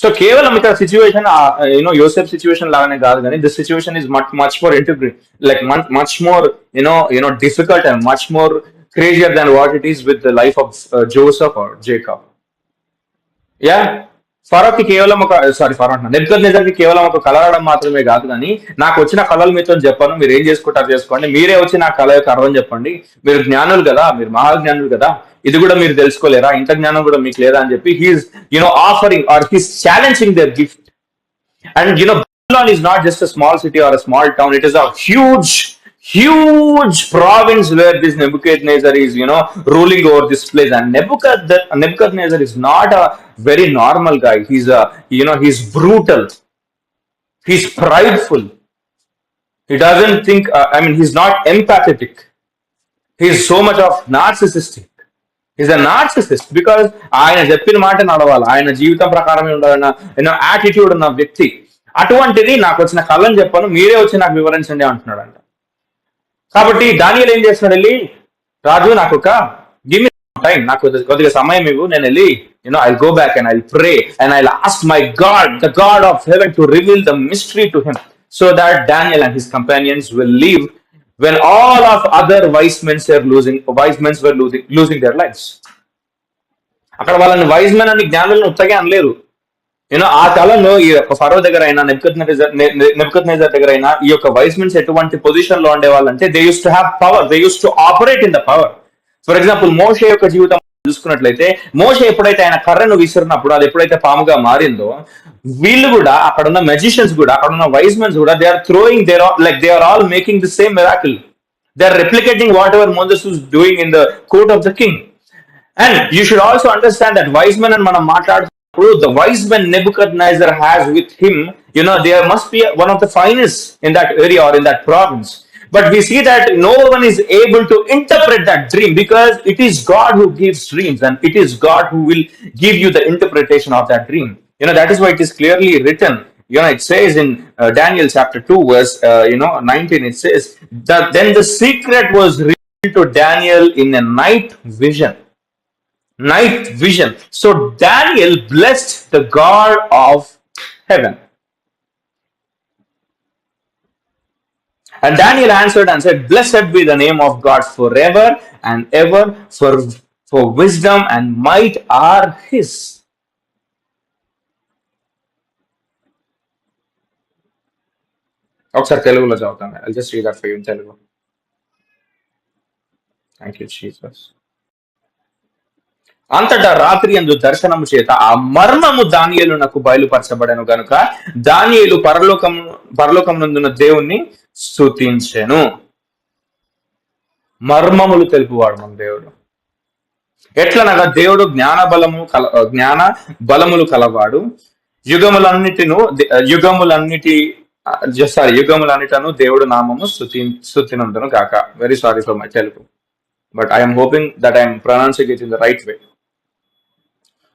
Speaker 1: So కేవలం ఇక్కడ situation యోసెఫ్ situation లాగానే కాదు, కానీ this situation is much more integrate, like much more difficult and much more crazier than what it is with the life of Joseph or Jacob. Yeah. ఫరోకి కేవలం నెబుకద్నెజర్కి కేవలం ఒక కలవడం మాత్రమే కాదు, కానీ నాకు వచ్చిన కళలు మీతో చెప్పాను, మీరు ఏం చేసుకుంటారు చేసుకోండి, మీరే వచ్చి నా కళ యొక్క అర్థం చెప్పండి, మీరు జ్ఞానులు కదా, మీరు మహాజ్ఞానులు కదా, ఇది కూడా మీరు తెలుసుకోలేరా, ఇంత జ్ఞానం కూడా మీకు లేదా అని చెప్పి he's offering or he's challenging their gift. And Babylon is not just a small city or a small town, it is a huge province where this Nebuchadnezzar is, ruling over this place. And Nebuchadnezzar is not a very normal guy. He's brutal. He's prideful. He doesn't think, he's not empathetic. He's so much of narcissistic. He's a narcissist because ఆయన చెప్పిన మాట నడవాలి, ఆయన జీవితం ప్రకారమే ఉండాలన్న attitude ఉన్న వ్యక్తి. అటువంటిది నాకు వచ్చిన కళ్ళని చెప్పాను, మీరే వచ్చి నాకు వివరించండి అంటున్నాడు అంట. కాబట్టి దానియేలు ఏం చేస్తున్నాడు, వెళ్ళి రాజు నాకు ఒక గివ్ మీ టైం, నాకు కొద్దిగా సమయం ఇవ్వు, నేను వెళ్ళి I'll go back and I'll pray and I'll ask my God, the God of heaven, to reveal the mystery to him, so that Daniel and his companions will live when all of other wise men were losing their lives. అక్కడ వాళ్ళని wise men అని జ్ఞానులను ఉత్తగా అనలేరు. ఆ కాలంలో ఈ యొక్క ఫరో దగ్గర అయినా నెబుకద్నెజర్ దగ్గర అయినా ఈ యొక్క వైస్ మెన్స్ ఎటువంటి పొజిషన్ లో ఉండేవాళ్ళంటే they use to have power, they use to operate in the power. For example మోషే యొక్క జీవితం చూసుకున్నట్లయితే, మోషే ఎప్పుడైతే ఆయన కర్రను విసిరినప్పుడు అది ఎప్పుడైతే పాముగా మారిందో, వీళ్ళు కూడా అక్కడ ఉన్న మెజిషియన్స్ కూడా, అక్కడ ఉన్న వైస్ మెన్స్ కూడా, they are throwing they are all making the same miracle. They are replicating whatever Moses was doing in the court of the king. And you should also understand that wise men and మనం మాట్లాడుతున్నప్పుడు, the wise men Nebuchadnezzar has with him, there must be one of the finest in that area or in that province. But we see that no one is able to interpret that dream, because it is God who gives dreams, and it is God who will give you the interpretation of that dream. That is why it is clearly written. It says in Daniel chapter 2 verse 19, it says that then the secret was revealed to Daniel in a night vision. So Daniel blessed the God of heaven. And Daniel answered and said, blessed be the name of God forever and ever, for wisdom and might are his. ఒకసారి తెలుగులో చదువుతాను. I'll just read that for you in Telugu. Thank you, Jesus. అంతటా రాత్రి యందు దర్శనము చేత ఆ మర్మము దానియేలునకు బయలుపరచబడెను గనుక దానియేలు పరలోకమునందున్న దేవుణ్ణి స్తుతించెను. మర్మములు తెలుపువాడు మన దేవుడు. ఎట్లనగా దేవుడు జ్ఞాన బలములు కలవాడు, యుగములన్నిటను దేవుడు నామము స్తుతినందును గాక. Very sorry for my Telugu, but I am hoping that I am pronouncing it in the right way.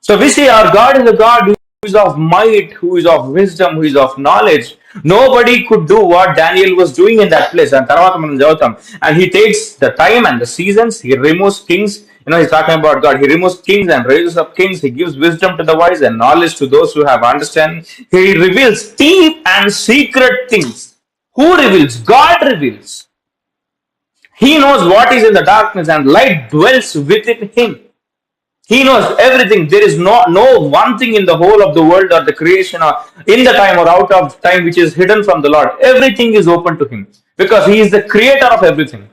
Speaker 1: So we see our God is a God who is of might, who is of wisdom, who is of knowledge. Nobody could do what Daniel was doing in that place. And తర్వాత మనం చదువుతాం. And he takes the time and the seasons. He removes kings. He's talking about God. He removes kings and raises up kings. He gives wisdom to the wise and knowledge to those who have understanding. He reveals deep and secret things. Who reveals? God reveals. He knows what is in the darkness, and light dwells within him. He knows everything. There is no one thing in the whole of the world or the creation or in the time or out of time which is hidden from the Lord. Everything is open to him because he is the creator of everything.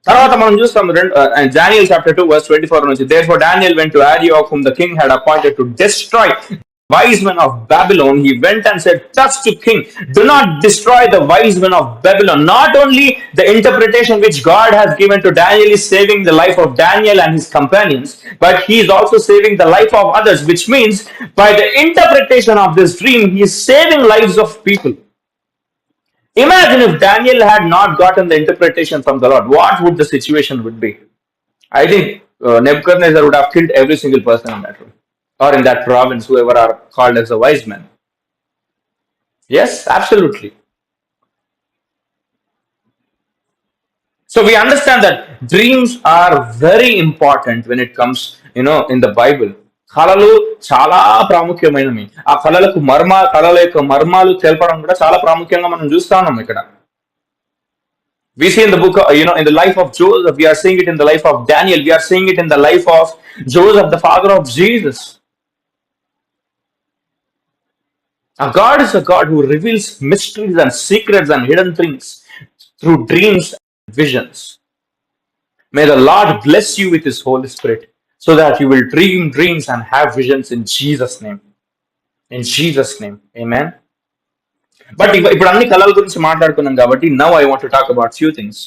Speaker 1: తర్వాత మనం చూస్తాం Daniel chapter 2 verse 24 నుంచి, therefore Daniel went to Arioch, whom the king had appointed to destroy wise men of Babylon. He went and said thus to king, do not destroy the wise men of Babylon. Not only the interpretation which God has given to Daniel is saving the life of Daniel and his companions, but he is also saving the life of others, which means by the interpretation of this dream, he is saving lives of people. Imagine if Daniel had not gotten the interpretation from the Lord, what would the situation would be? I think Nebuchadnezzar would have killed every single person in that room or in that province, whoever are called as a wise man. Yes, absolutely. So we understand that dreams are very important when it comes, in the Bible. కళలు చాలా ప్రాముఖ్యమైనవి. ఆ కళల యొక్క మర్మాలు తెలపడం కూడా చాలా ప్రాముఖ్యంగా మనం చూస్తా ఉన్నాం ఇక్కడ. We see in the book, in the life of Joseph, we are seeing it in the life of Daniel, we are seeing it in the life of Joseph, the father of Jesus. Our God is a God who reveals mysteries and secrets and hidden things through dreams and visions. May the Lord bless you with his Holy Spirit so that you will dream dreams and have visions in Jesus' name. In Jesus' name. Amen. But ఇప్పుడు అన్ని కళల గురించి మాట్లాడుకున్నాం కాబట్టి now I want to talk about few things.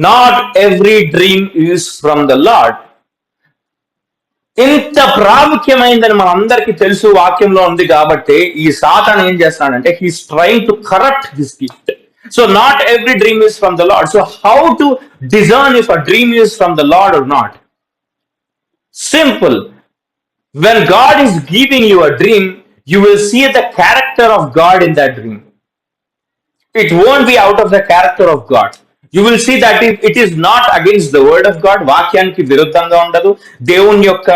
Speaker 1: Not every dream is from the Lord. ఇంత ప్రాముఖ్యమైందని మన అందరికీ తెలుసు, వాక్యంలో ఉంది కాబట్టి ఈ సాతాను ఏం చేస్తాడంటే he's trying to corrupt his gift. So not every dream is from the Lord. So how to discern if a dream is from the Lord or not? Simple. When God is giving you a dream, you will see the character of God in that dream. It won't be out of the character of God. You will see that it is not against the word of God. వాక్యానికి విరుద్ధంగా ఉండదు, దేవుని యొక్క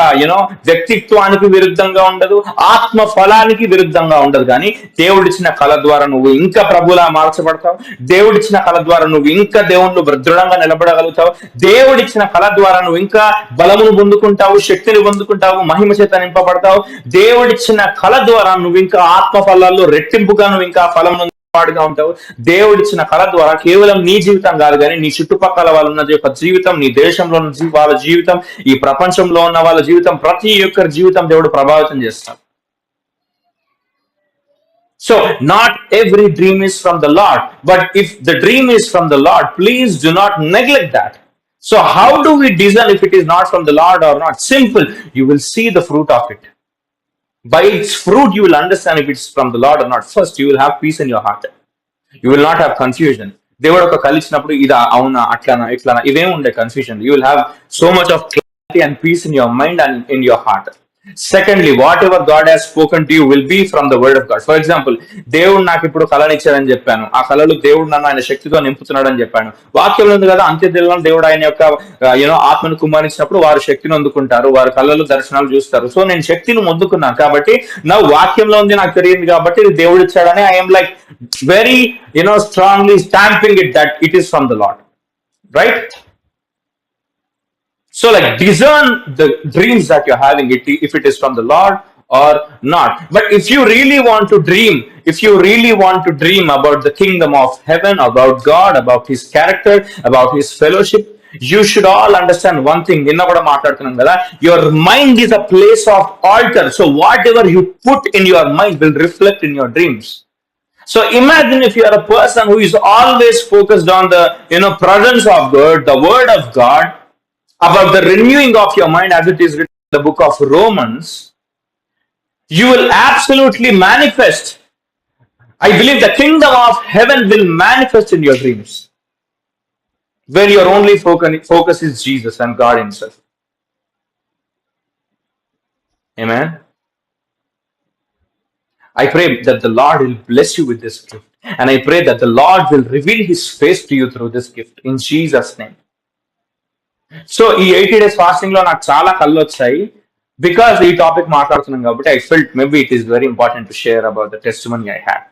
Speaker 1: వ్యక్తిత్వానికి విరుద్ధంగా ఉండదు, ఆత్మ ఫలానికి విరుద్ధంగా ఉండదు. కానీ దేవుడిచ్చిన కళ ద్వారా నువ్వు ఇంకా ప్రభులా మార్చబడతావు. దేవుడిచ్చిన కళ ద్వారా నువ్వు ఇంకా దేవుళ్ళు దృఢంగా నిలబడగలుగుతావు. దేవుడిచ్చిన కళ ద్వారా నువ్వు ఇంకా బలమును పొందుకుంటావు, శక్తిని పొందుకుంటావు, మహిమ చేత నింపబడతావు. దేవుడిచ్చిన కళ ద్వారా నువ్వు ఇంకా ఆత్మ ఫలాల్లో రెట్టింపుగా నువ్వు ఇంకా ఫలం వాడుగా ఉంటావు. దేవుడిచ్చిన కళ ద్వారా కేవలం నీ జీవితం కాదు కానీ నీ చుట్టుపక్కల వాళ్ళ ఉన్న యొక్క జీవితం, నీ దేశంలో ఉన్న వాళ్ళ జీవితం, ఈ ప్రపంచంలో ఉన్న వాళ్ళ జీవితం, ప్రతి ఒక్కరి జీవితం దేవుడు ప్రభావితం చేస్తాడు. So not every dream is from the Lord, but if the dream is from the Lord, please do not neglect that. So how do we discern if it is not from the Lord or not? Simple. You will see the fruit of it. By its fruit, you will understand if it's from the Lord or not. First, you will have peace in your heart. You will not have confusion. దేవుడు ఒక కలిసినప్పుడు ఇదా అవునా అట్లానా ఇట్లానా ఇవేం ఉండే confusion. You will have so much of clarity and peace in your mind and in your heart. Secondly, whatever God has spoken to you will be from the word of God. For example, దేవుడు నాకు ఇప్పుడు కళనిచ్చాడని చెప్పాను, ఆ కళలు దేవుడు నన్ను ఆయన శక్తితో నింపుతున్నాడు అని చెప్పాను. వాక్యం ఉంది కదా, అంత్యదినాల్లో దేవుడు ఆయన యొక్క ఆత్మను కుమ్మరించినప్పుడు వారు శక్తిని అందుకుంటారు, వారు కళలు దర్శనాలు చూస్తారు. సో నేను శక్తిని పొందుకున్నాను కాబట్టి నా వాక్యంలో ఉంది, నాకు తెలియదు కాబట్టి ఇది దేవుడు ఇచ్చాడని I'm like very strongly stamping it that it is from the lord, right? So like discern the dreams that you're having, if it is from the Lord or not. But if you really want to dream about the kingdom of heaven, about God, about his character, about his fellowship, you should all understand one thing. Your mind is a place of altar. So whatever you put in your mind will reflect in your dreams. So imagine if you are a person who is always focused on the presence of God, the word of God, about the renewing of your mind, as it is written in the book of Romans, you will absolutely manifest. I believe the kingdom of heaven will manifest in your dreams when your only focus is Jesus and God himself. Amen. I pray that the Lord will bless you with this gift. And I pray that the Lord will reveal his face to you through this gift. In Jesus' name. So ఈ 80 days fasting లో నాకు చాలా కళ్ళు వచ్చాయి because ఈ topic మాట్లాడుతున్నాం కాబట్టి I felt maybe it is very important to share about the testimony I had.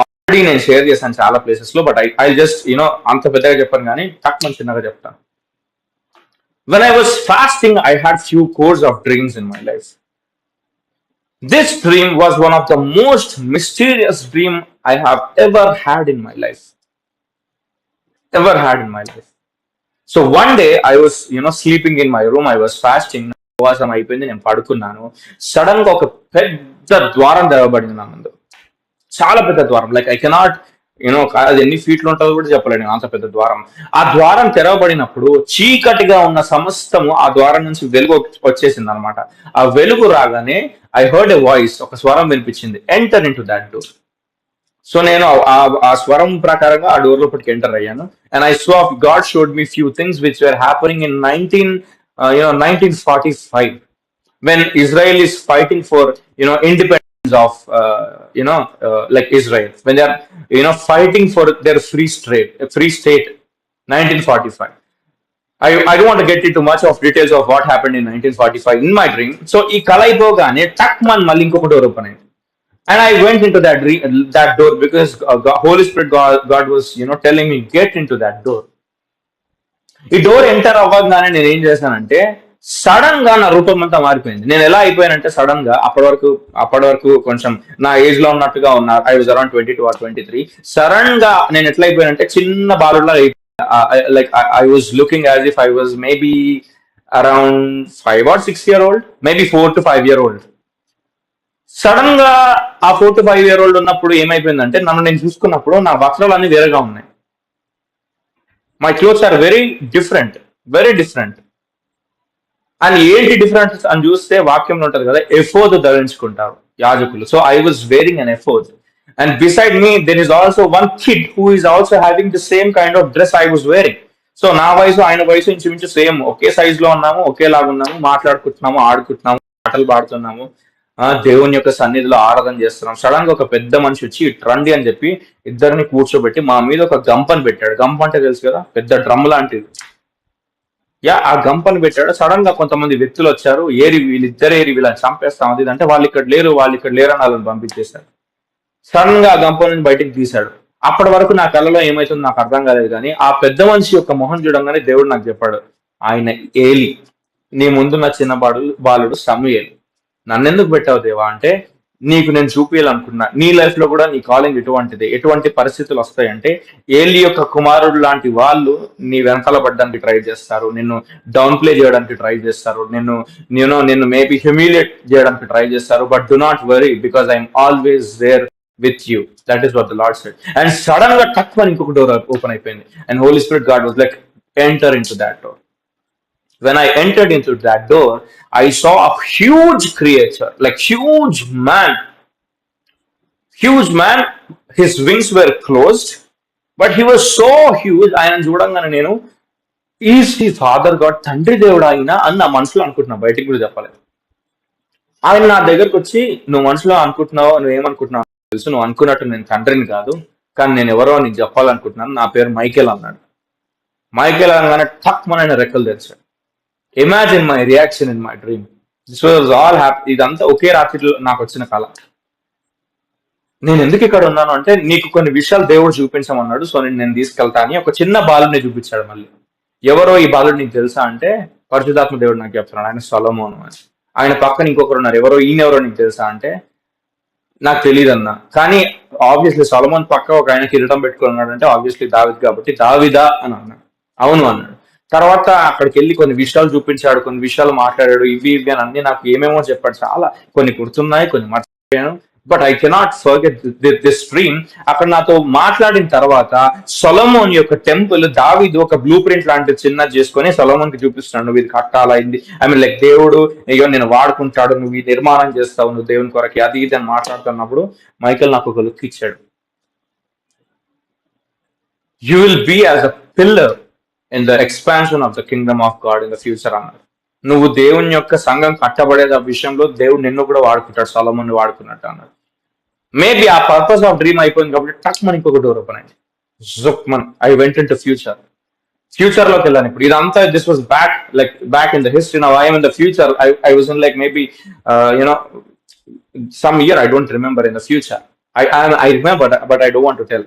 Speaker 1: Already నేను షేర్ చేశాను చాలా ప్లేసెస్ లో, బట్ ఐ జస్ట్ అంత పెద్దగా చెప్పాను కానీ తక్కువ చిన్నగా చెప్తాను. When I was fasting I had few course of dreams in my life. This dream was one of the most mysterious dream I have ever had in my life. Ever had in my life. So one day I was, sleeping in my room. I was fasting. ఉపవాసం అయిపోయింది, నేను పడుకున్నాను. Sudden గా ఒక పెద్ద ద్వారం తెరవబడింది నా ముందు. చాలా పెద్ద ద్వారం. లైక్ ఐ కెనాట్ అది ఎన్ని ఫీట్లు ఉంటుందో కూడా చెప్పలేను, అంత పెద్ద ద్వారం. ఆ ద్వారం తెరవబడినప్పుడు చీకటిగా ఉన్న సమస్తము ఆ ద్వారం నుంచి వెలుగు వచ్చేసింది అనమాట. ఆ వెలుగు రాగానే ఐ హర్డ్ ఎ వాయిస్, ఒక స్వరం వినిపించింది, enter into that door. So నేను ఆ స్వరం ప్రకారంగా ఆ డోర్ లోపలికి ఎంటర్ అయ్యాను. And I saw God showed me few things which were happening in 1945 when Israel is fighting for independence of like Israel, when they are fighting for their free state 1945. I don't want to get into much of details of what happened in 1945 in my dream. So ఈ కల అయిపోగానే టక్ మన్ మళ్ళీ ఇంకొక door open అయింది. And I went into that door because Holy Spirit God was telling me get into that door. ఈ door enter అవ్వగానే నేను ఏం చేశానంటే సడన్ గా నా రూపం అంతా మారిపోయింది. నేను ఎలా అయిపోయానంటే సడన్ గా అప్పటి వరకు కొంచెం నా ఏజ్ లో ఉన్నట్టుగా ఉన్నా. I was around 22 or 23. Sudden గా నేను ఎట్లా అయిపోయానంటే చిన్న బాలులా like I was looking as if I was maybe around 5 or 6 year old, maybe 4 to 5 year old. Sudden గా ఆ 4 to 5 year old ఉన్నప్పుడు ఏమైపోయిందంటే నన్ను నేను చూసుకున్నప్పుడు నా వస్త్రాలు అన్ని వేరేగా ఉన్నాయి. My clothes are very different. And ఏంటి డిఫరెన్స్ అని చూస్తే వాక్యంలో ఉంటది కదా, ఎఫోద్ ధరించుకుంటారు యాజకులు. So I was wearing an ephod. And beside me, there is also one kid who is also having the same kind of dress I was wearing. So నా వయసు ఆయన వయసు ఇంచుమించు సేమ్, ఒకే సైజ్ లో ఉన్నాము, ఒకేలాగా ఉన్నాము, మాట్లాడుకుంటున్నాము, ఆడుకుంటున్నాము, పాటలు పాడుతున్నాము, దేవుని యొక్క సన్నిధిలో ఆరాధన చేస్తున్నాం. సడన్ గా ఒక పెద్ద మనిషి వచ్చి రండి అని చెప్పి ఇద్దరిని కూర్చోబెట్టి మా మీద ఒక గంపని పెట్టాడు. గంప అంటే తెలుసు కదా, పెద్ద డ్రమ్ లాంటిది. ఆ గంపని పెట్టాడు. సడన్ గా కొంతమంది వ్యక్తులు వచ్చారు, వీళ్ళని చంపేస్తాం అది అంటే వాళ్ళు ఇక్కడ లేరు అని వాళ్ళని పంపించేశారు. సడన్ గా ఆ గంప నుంచి బయటికి తీశాడు. అప్పటి వరకు నా కళ్ళలో ఏమైతుందో నాకు అర్థం కాలేదు, కానీ ఆ పెద్ద మనిషి యొక్క మొహం చూడంగానే దేవుడు నాకు చెప్పాడు, ఆయన ఏలి, నీ ముందున్న చిన్న బాలుడు సమూయేలు. నన్నెందుకు పెట్టావు దేవా అంటే, నీకు నేను చూపించాలనుకున్నా నీ లైఫ్ లో కూడా నీ కాలింగ్ ఎటువంటి పరిస్థితులు వస్తాయంటే ఏలి యొక్క కుమారుడు లాంటి వాళ్ళు నీ వెనకాల పడడానికి ట్రై చేస్తారు, నిన్ను డౌన్ ప్లే చేయడానికి ట్రై చేస్తారు, నిన్ను మేబీ హ్యూమిలియేట్ చేయడానికి ట్రై చేస్తారు. But do not worry because I'm always there with you. That is what the Lord said. And sudden ga tuck man inkoka door open అయిపోయింది. And Holy Spirit God was like, enter into that door. When I entered into that door, I saw a huge creature, like huge man. His wings were closed, but he was so huge. ఆయన చూడంగానే నేను is he father God, తండ్రి దేవుడు ఆయన అని నా మనసులో అనుకుంటున్నా, బయటికి కూడా చెప్పలేదు. ఆయన నా దగ్గరకు వచ్చి, నువ్వు మనసులో అనుకుంటున్నావు, నువ్వేమనుకుంటున్నావు తెలుసు, నువ్వు అనుకున్నట్టు నేను తండ్రిని కాదు, కానీ నేను ఎవరో నీకు చెప్పాలనుకుంటున్నాను, నా పేరు మైకేల్ అన్నాడు. మైకేల్ అనగానే టక్ మన రెక్కలు తెరిచాడు. Imagine my reaction in my dream. This was all happy. ఇదంతా ఒకే రాత్రిలో నాకు వచ్చిన కళ. నేను ఎందుకు ఇక్కడ ఉన్నాను అంటే, నీకు కొన్ని విషయాలు దేవుడు చూపించమన్నాడు, సో నేను తీసుకెళ్తా అని ఒక చిన్న బాలుడిని చూపించాడు. మళ్ళీ ఎవరో ఈ బాలుడు నీకు తెలుసా అంటే, పరిశుద్ధాత్మ దేవుడు నాకు చెప్తున్నాడు, ఆయన సొలొమోను అని. ఆయన పక్కన ఇంకొకరు ఉన్నారు, ఈయనెవరో నీకు తెలుసా అంటే, నాకు తెలియదు అన్న. కానీ ఆబ్వియస్లీ సొలొమోన్ పక్క ఒక ఆయన కిరీటం పెట్టుకున్నాడు అంటే ఆబ్వియస్లీ దావీద్ కాబట్టి దావీదా అని అన్నాడు. అవును అన్నాడు. తర్వాత అక్కడికి వెళ్ళి కొన్ని విషయాలు చూపించాడు, కొన్ని విషయాలు మాట్లాడాడు, ఇవి అని అన్ని నాకు ఏమేమో చెప్పాడు. చాలా కొన్ని గుర్తున్నాయి, కొన్ని మర్చిపోయాను. But I cannot forget this dream. అక్కడ నాతో మాట్లాడిన తర్వాత సొలొమోన్ యొక్క టెంపుల్ దావీదు ఒక బ్లూ ప్రింట్ లాంటిది చిన్నది చేసుకొని సొలొమోన్ కి చూపిస్తున్నాడు, నువ్వు ఇది కట్టాలైంది. ఐ మీన్ లైక్ దేవుడు అయ్యో నేను వాడుకుంటాడు, నువ్వు ఇది నిర్మాణం చేస్తావు, నువ్వు దేవుని కొరకి అది ఇది అని మాట్లాడుతున్నప్పుడు మైకేల్ నాకు ఒక లుక్ ఇచ్చాడు. You will be as a pillar in the expansion of the kingdom of God in the future అన్నారు. నువ్వు దేవుని యొక్క సంఘం కట్టబడే విషయంలో దేవుడు నిన్ను కూడా వాడుకుంటాడు, సొలొమోన్ వాడుకున్నట్టు అన్నాడు. మేబీ ఆ పర్పస్ ఆఫ్ డ్రీమ్ అయిపోయింది కాబట్టి టక్ మన ఇంకొక డోర్ ఓపెన్ అయింది. జుక్ మన I went in to future లోకి వెళ్ళాను. ఇప్పుడు ఇదంతా this was back in the history. Now I in the future. I was in like maybe you know some year, I don't remember in the future. I remember, but I don't want to tell.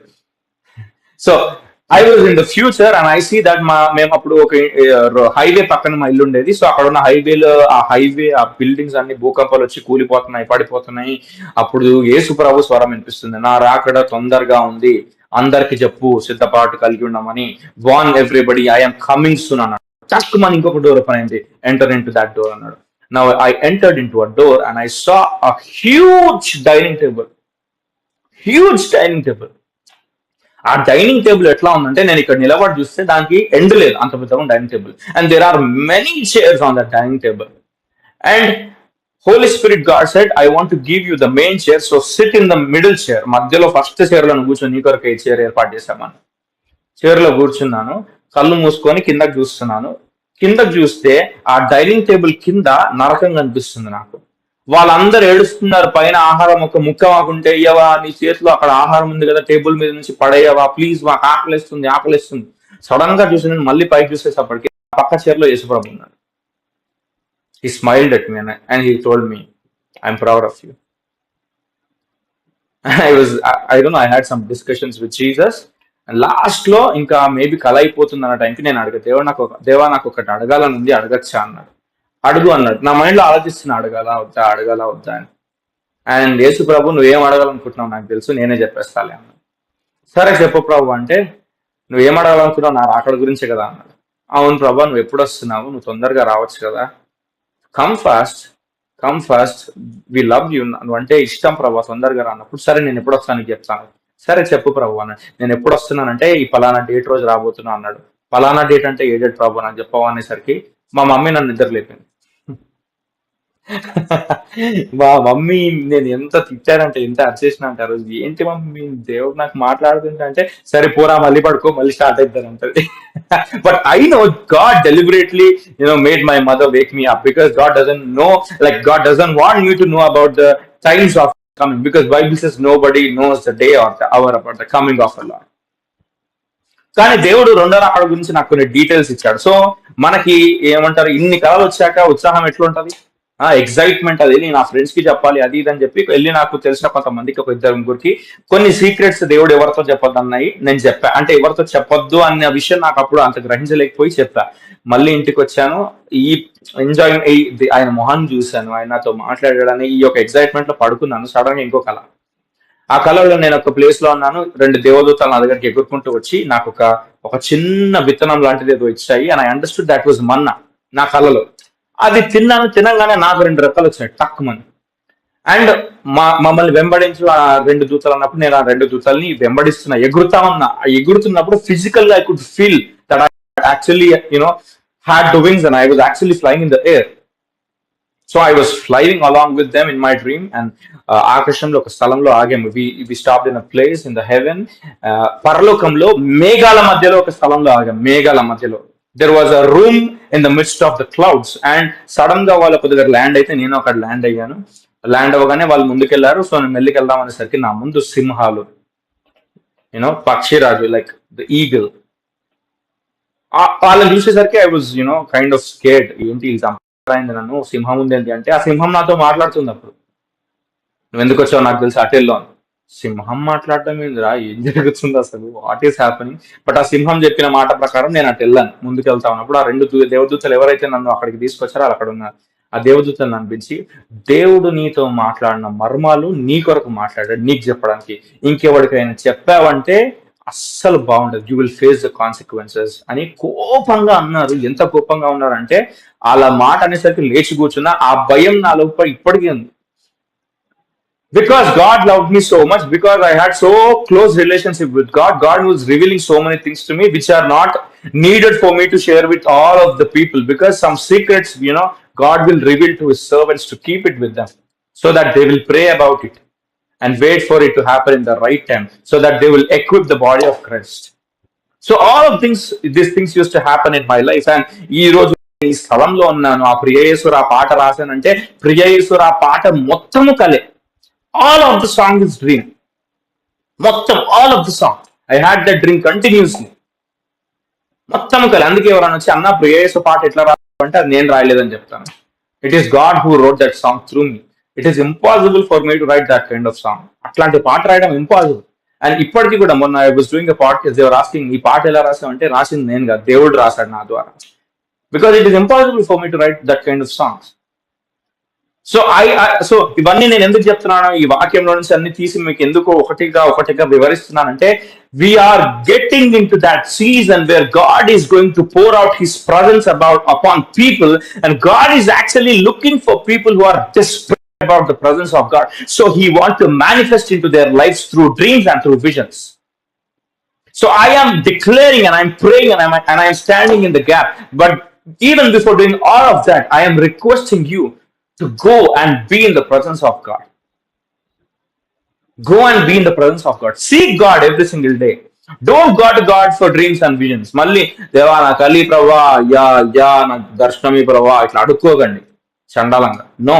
Speaker 1: So I was in the future and I see that మేము అప్పుడు ఒక highway పక్కన మా ఇల్లు ఉండేది. So అక్కడ ఉన్న హైవేలో ఆ బిల్డింగ్స్ అన్ని భూకంపాలు వచ్చి కూలిపోతున్నాయి, పడిపోతున్నాయి. అప్పుడు యేసు ప్రభు స్వరం వినిపిస్తుంది, నా రాకడ తొందరగా ఉంది, అందరికి చెప్పు సిద్ధపాటు కలిగి ఉన్నామని. Warn everybody, I'm coming soon అన్నాడు. చక్ మన ఇంకొక డోర్ ఓపెన్ అయింది, enter into that door అన్నాడు. Now I entered into a door and I saw a huge dining table. ఆ డైనింగ్ టేబుల్ ఎట్లా ఉందంటే, నేను ఇక్కడ నిలబడి చూస్తే దానికి ఎండ్ లేదు, అంత పెద్ద dining table. And there are many chairs on that dining table. And Holy Spirit God said, I want to give you the main chair, so sit in the middle chair. మధ్యలో first chair లో కూర్చొని నీ కొరకు ఈ chair ఏర్పాటు చేశామని. Chair లో కూర్చున్నాను, కళ్ళు మూసుకొని కిందకి చూస్తున్నాను. కిందకు చూస్తే ఆ డైనింగ్ టేబుల్ కింద నరకం కనిపిస్తుంది నాకు. వాళ్ళందరూ ఏడుస్తున్నారు, పైన ఆహారం ఒక ముక్క మాకుంటే ఇయ్యవా, నీ చేతిలో అక్కడ ఆహారం ఉంది కదా, టేబుల్ మీద నుంచి పడేయవా ప్లీజ్, మాకు ఆకలిస్తుంది. సడన్ గా చూసి నేను మళ్ళీ పైకి చూసేటప్పటికి పక్క చైర్లో యేసుప్రభు ఉన్నాడు. He smiled at me and he told me, I'm proud of you. I don't know, I had some discussions with Jesus. Last లో ఇంకా మేబీ కల అయిపోతుంది అన్న టైంకి నేను అడిగా, దేవా నాకు ఒకటి అడగాలని ఉంది, అడగచ్చా అన్నాడు. అడుగు అన్నాడు. నా మైండ్ లో ఆలోచిస్తున్నా, అడగాల వద్దా అని. అండ్ యేసు ప్రభు, నువ్వేం అడగాలనుకుంటున్నావు నాకు తెలుసు, నేనే చెప్పేస్తాలే అన్నాడు. సరే చెప్పు ప్రభు అంటే, నువ్వేం అడగాలనుకుంటున్నావు, నా రాకడ గురించే కదా అన్నాడు. అవును ప్రభు, నువ్వు ఎప్పుడు వస్తున్నావు, నువ్వు తొందరగా రావచ్చు కదా, come fast we love you, నువ్వు అంటే ఇష్టం ప్రభు, తొందరగా రా అన్నప్పుడు, సరే నేను ఎప్పుడు వస్తాను చెప్తాను. సరే చెప్పు ప్రభు అన్నాడు. నేను ఎప్పుడు వస్తున్నానంటే ఈ పలానా డేట్ రోజు రాబోతున్నా అన్నాడు. పలానా డేట్ అంటే ఏ డేట్ ప్రభు నాకు చెప్పావు అనేసరికి మా మమ్మీ నన్ను నిద్ర లేపింది. మా మమ్మీ నేను ఎంత తిట్టానంటే, ఎంత అరిచేసిన అంటే ఆ రోజు, ఏంటి మమ్మీ దేవుడు నాకు మాట్లాడుతుంటే అంటే, సరే పోరా మళ్ళీ పడుకో, మళ్ళీ స్టార్ట్ అవుతాను అంటది. But I know God deliberately made my mother Wake me up, because God doesn't want me to know about the times of coming, because Bible says nobody knows the day or the hour about the coming of the Lord. కానీ దేవుడు రెండో రాకడ గురించి నాకు కొన్ని details ఇచ్చాడు. So మనకి ఏమంటారు, ఇన్ని కళలు వచ్చాక ఉత్సాహం ఎట్లుంటది, ఎగ్జైట్మెంట్, అది నేను నా ఫ్రెండ్స్ కి చెప్పాలి అది ఇది అని చెప్పి వెళ్ళి, నాకు తెలిసిన కొంతమందికి ఒక ఇద్దరు ముగ్గురికి కొన్ని సీక్రెట్స్ దేవుడు ఎవరితో చెప్పొద్దు అన్నాయి నేను చెప్పా. అంటే ఎవరితో చెప్పొద్దు అన్న విషయం నాకు అప్పుడు అంత గ్రహించలేకపోయి చెప్పా. మళ్ళీ ఇంటికి వచ్చాను, ఈ ఎంజాయ్ ఆయన మొహాన్ని చూశాను, ఆయన నాతో మాట్లాడాడని ఈ యొక్క ఎగ్జైట్మెంట్ లో పడుకున్నాను. సడన్ గా ఇంకో కళ. ఆ కళలో నేను ఒక ప్లేస్ లో ఉన్నాను, 2 దేవదూతలు నా దగ్గరికి ఎగురుకుంటూ వచ్చి నాకు ఒక చిన్న విత్తనం లాంటిది ఏదో ఇచ్చాయి. And I understood that was manna. నా కళలో అది తినగానే నాకు 2 రెక్కలు వచ్చాయి టక్ మని. అండ్ మమ్మల్ని వెంబడించు ఆ 2 దూతలు అన్నప్పుడు, నేను ఆ 2 దూతల్ని వెంబడిస్తున్నా, ఎగురుతున్నప్పుడు ఫిజికల్ గా I could feel that I actually had the wings and I was actually flying in the air. So I was flying along with them in my dream. And ఆకాశంలో ఒక స్థలంలో ఆగాము. we stopped in a place in the heaven. పరలోకంలో మేఘాల మధ్యలో ఒక స్థలంలో ఆగాము. మేఘాల మధ్యలో there was a room in the midst of the clouds. and sudden గా వాళ్ళ కొద్దిగా ల్యాండ్ అయితే నేను అక్కడ ల్యాండ్ అయ్యాను. ల్యాండ్ అవ్వగానే వాళ్ళు ముందుకెళ్లారు. సో నేను మెల్లికి వెళ్దాం అనేసరికి నా ముందు సింహాలు, పక్షిరాజు, లైక్ ద ఈగల్, వాళ్ళని చూసేసరికి I was kind of scared. ఏంటి చంపైంది నన్ను, సింహం ఉంది ఏంటి అంటే, ఆ సింహం నాతో మాట్లాడుతుంది. అప్పుడు నువ్వు ఎందుకు వచ్చావు నాకు తెలిసి అటెల్లో. సింహం మాట్లాడటం ఏందిరా, ఏం జరుగుతుంది అసలు, వాట్ ఈస్ హ్యాపెనింగ్? బట్ ఆ సింహం చెప్పిన మాట ప్రకారం నేను అటు వెళ్ళాను. ముందుకు వెళ్తా ఉన్నప్పుడు ఆ 2 దేవదూతలు ఎవరైతే నన్ను అక్కడికి తీసుకొచ్చారో వాళ్ళు అక్కడ ఉన్నారు. ఆ దేవదూతలను అనిపించి, దేవుడు నీతో మాట్లాడిన మర్మాలు నీ కొరకు మాట్లాడాడు, నీకు చెప్పడానికి. ఇంకెవరికైనా చెప్పావంటే అస్సలు బాగుండదు, you will face the consequences అని కోపంగా అన్నారు. ఎంత కోపంగా ఉన్నారంటే, అలా మాట అనేసరికి లేచి కూర్చున్నా. ఆ భయం నా లోపల ఇప్పటికీ ఉంది. Because God loved me so much, because I had so close relationship with God, God was revealing so many things to me which are not needed for me to share with all of the people, because some secrets, God will reveal to his servants to keep it with them, so that they will pray about it and wait for it to happen in the right time, so that they will equip the body of Christ. So all of these things used to happen in my life. And ఈ రోజు ఈ స్థలంలో ఉన్నాను. ఆ ప్రియయేశ్వర పాట రాశానంటే, ప్రియయేశ్వర పాట మొత్తము కలే. All of the song is dream. మొత్తం all of the song. I had that dream continuously. మొత్తం కలి. అందుకే ఎవరైనా వచ్చి అన్న ప్రియేసు పాట ఎట్లా రావంటే అది నేను రాయలేదని చెప్తాను. It is God who wrote that song through me. It is impossible for me to right that kind of song. అట్లాంటి పాట రాయడం ఇంపాసిబుల్. అండ్ ఇప్పటికీ కూడా మొన్న I was doing a podcast, they were asking ఈ పాట ఎలా రాసావంటే రాసింది నేను కాదు, దేవుడు రాశాడు నా ద్వారా. Because it is impossible for me to right that kind of songs. So ఇవన్నీ నేను ఎందుకు చెప్తున్నాను, ఈ వాక్యంలో నుంచి అన్ని తీసి మీకు ఎందుకు ఒకటిగా వివరిస్తున్నానంటే, we are getting into that season where God is going to pour out his presence upon people, and God is actually looking for people who are desperate about the presence of God. So he wants to manifest into their lives through dreams and through visions. So I am declaring and I'm praying and I am standing in the gap. But even before doing all of that, I am requesting you to go and be in the presence of God. Go and be in the presence of God. Seek God every single day. Don't go to God for dreams and visions. మళ్ళీ దేవా నా కలి ప్రభా, yeah నా దర్శనమి ప్రభా ఇట్లా అడుక్కోకండి చండాలంగా. No.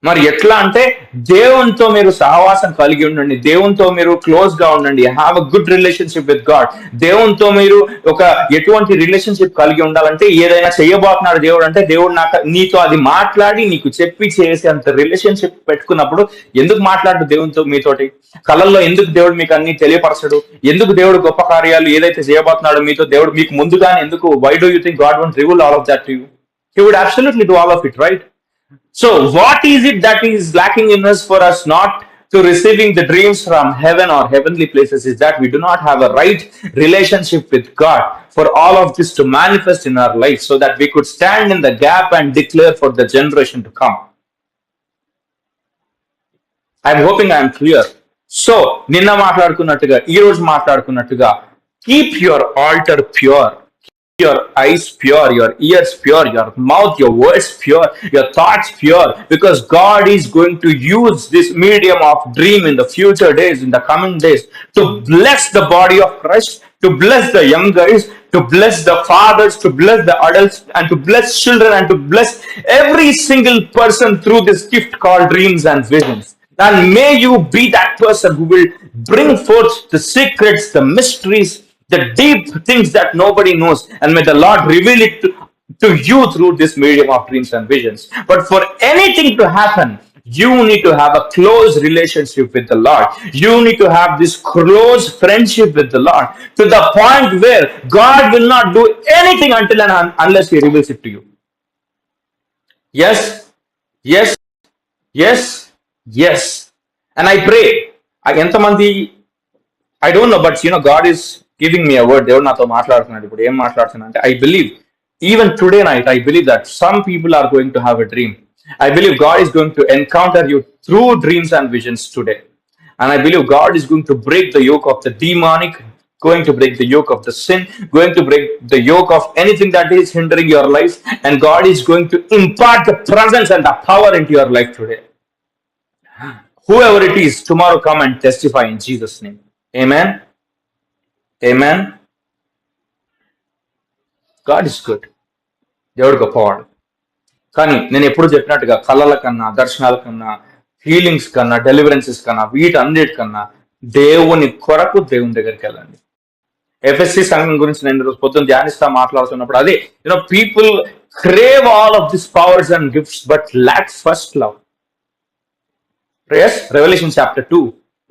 Speaker 1: మరి ఎట్లా అంటే దేవునితో మీరు సహవాసం కలిగి ఉండండి, దేవునితో మీరు క్లోజ్ గా ఉండండి. Have a good relationship with God. దేవునితో మీరు ఒక ఎటువంటి రిలేషన్షిప్ కలిగి ఉండాలంటే, ఏదైనా చేయబోతున్నాడు దేవుడు అంటే దేవుడు నీతో అది మాట్లాడి నీకు చెప్పి చేసేంత రిలేషన్షిప్ పెట్టుకున్నప్పుడు ఎందుకు మాట్లాడు దేవునితో మీతోటి? కళల్లో ఎందుకు దేవుడు మీకు అన్ని తెలియపరచడు? ఎందుకు దేవుడు గొప్ప కార్యాలు ఏదైతే చేయబోతున్నాడో మీతో దేవుడు మీకు ముందుగానే ఎందుకు? Why do you think God won't reveal all of that to you? He would absolutely do all of it, right? So what is it that is lacking in us for us not to receiving the dreams from heaven or heavenly places is that we do not have a right relationship with God for all of this to manifest in our life, so that we could stand in the gap and declare for the generation to come. I'm hoping I am clear. So నిన్న మాట్లాడుకున్నట్టుగా ఈ రోజు మాట్లాడుకున్నట్టుగా, keep your altar pure, your eyes pure, your ears pure, your mouth, your words pure, your thoughts pure, because God is going to use this medium of dream in the future days, in the coming days, to bless the body of Christ, to bless the young guys, to bless the fathers, to bless the adults, and to bless children, and to bless every single person through this gift called dreams and visions. And may you be that person who will bring forth the secrets, the mysteries, the deep things that nobody knows, and may the Lord reveal it to you through this medium of dreams and visions. But for anything to happen, you need to have a close relationship with the Lord. You need to have this close friendship with the Lord, to the point where God will not do anything until and unless He reveals it to you. Yes, yes, yes, yes. And I pray, I don't know, but God is giving me a word. దేవుడు నాతో మాట్లాడుతున్నాడు. ఇప్పుడు ఏం మాట్లాడుతున్నా అంటే, I believe even today night, I believe that some people are going to have a dream. I believe God is going to encounter you through dreams and visions today. And I believe God is going to break the yoke of the demonic, going to break the yoke of the sin, going to break the yoke of anything that is hindering your life, and God is going to impart the presence and the power into your life today. Whoever it is, tomorrow come and testify in Jesus' name. Amen. Amen. God is good. దేవుడు గొప్పవాడు. కానీ నేను ఎప్పుడు చెప్పినట్టుగా కళల కన్నా, దర్శనాల కన్నా, healings కన్నా, డెలివరెన్సెస్ కన్నా, వీటన్నిటికన్నా దేవుని కొరకు దేవుని దగ్గరికి వెళ్ళండి. ఎఫ్ఎస్సి సంఘం గురించి నేను రోజు పొద్దున్న ధ్యానిస్తా మాట్లాడుతున్నప్పుడు అదే, people crave all of this powers and gifts but lakh first love. Yes, Revelation chapter 2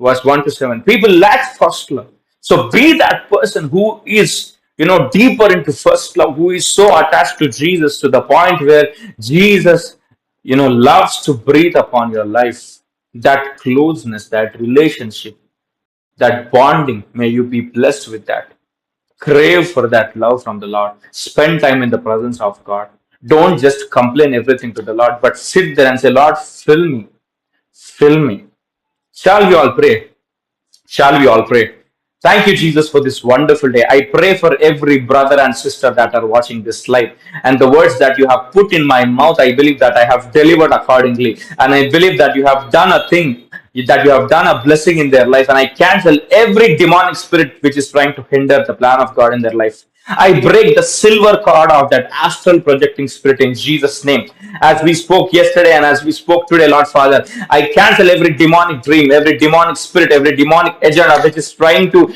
Speaker 1: verse 1 to 7. People lack first love. So be that person who is, deeper into first love, who is so attached to Jesus to the point where Jesus, loves to breathe upon your life. That closeness, that relationship, that bonding, may you be blessed with that. Crave for that love from the Lord. Spend time in the presence of God. Don't just complain everything to the Lord, but sit there and say, Lord, fill me. Fill me. Shall we all pray? Shall we all pray? Thank you, Jesus, for this wonderful day. I pray for every brother and sister that are watching this live. And the words that you have put in my mouth, I believe that I have delivered accordingly. And I believe that you have done a thing, that you have done a blessing in their life. And I cancel every demonic spirit which is trying to hinder the plan of God in their life. I break the silver cord of that astral projecting spirit in Jesus' name. As we spoke yesterday and as we spoke today, Lord Father, I cancel every demonic dream, every demonic spirit, every demonic agenda which is trying to,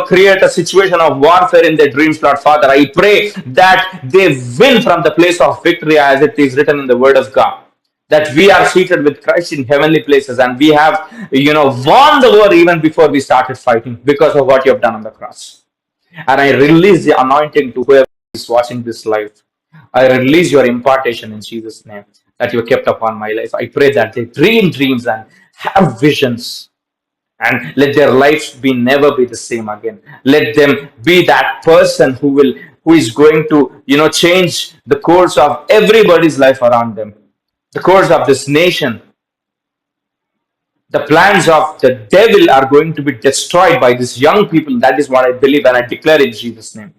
Speaker 1: create a situation of warfare in their dreams, Lord Father. I pray that they win from the place of victory as it is written in the Word of God, that we are seated with Christ in heavenly places and we have, won the war even before we started fighting because of what you have done on the cross. And I release the anointing to whoever is watching this live. I release your impartation in Jesus' name that you kept upon my life. I pray that they dream dreams and have visions, and let their lives be never be the same again. Let them be that person who is going to change the course of everybody's life around them, the course of this nation. The plans of the devil are going to be destroyed by these young people. That is what I believe and I declare in Jesus' name.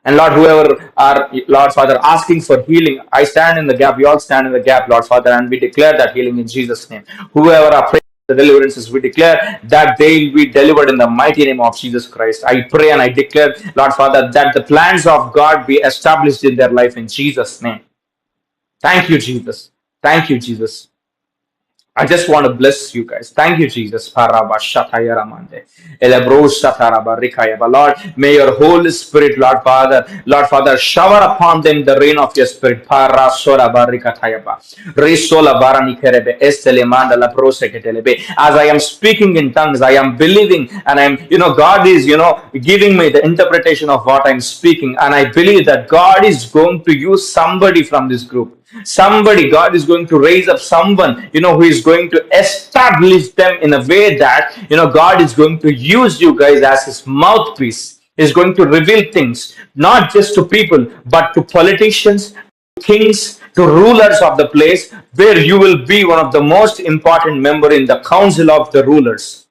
Speaker 1: And Lord, whoever are, Lord Father, asking for healing, I stand in the gap. We all stand in the gap, Lord Father, and we declare that healing in Jesus' name. Whoever are praying for the deliverances, we declare that they will be delivered in the mighty name of Jesus Christ. I pray and I declare, Lord Father, that the plans of God be established in their life in Jesus' name. Thank you, Jesus. Thank you, Jesus. I just want to bless you guys. Thank you, Jesus. Lord, may your Holy Spirit, Lord Father, shower upon them the rain of your Spirit. As I am speaking in tongues, I am believing, and God is, giving me the interpretation of what I'm speaking, and I believe that God is going to use somebody from this group. Somebody, God is going to raise up someone, who is going to establish them in a way that, God is going to use you guys as his mouthpiece. Is going to reveal things, not just to people, but to politicians, kings, to rulers of the place, where you will be one of the most important member in the council of the rulers.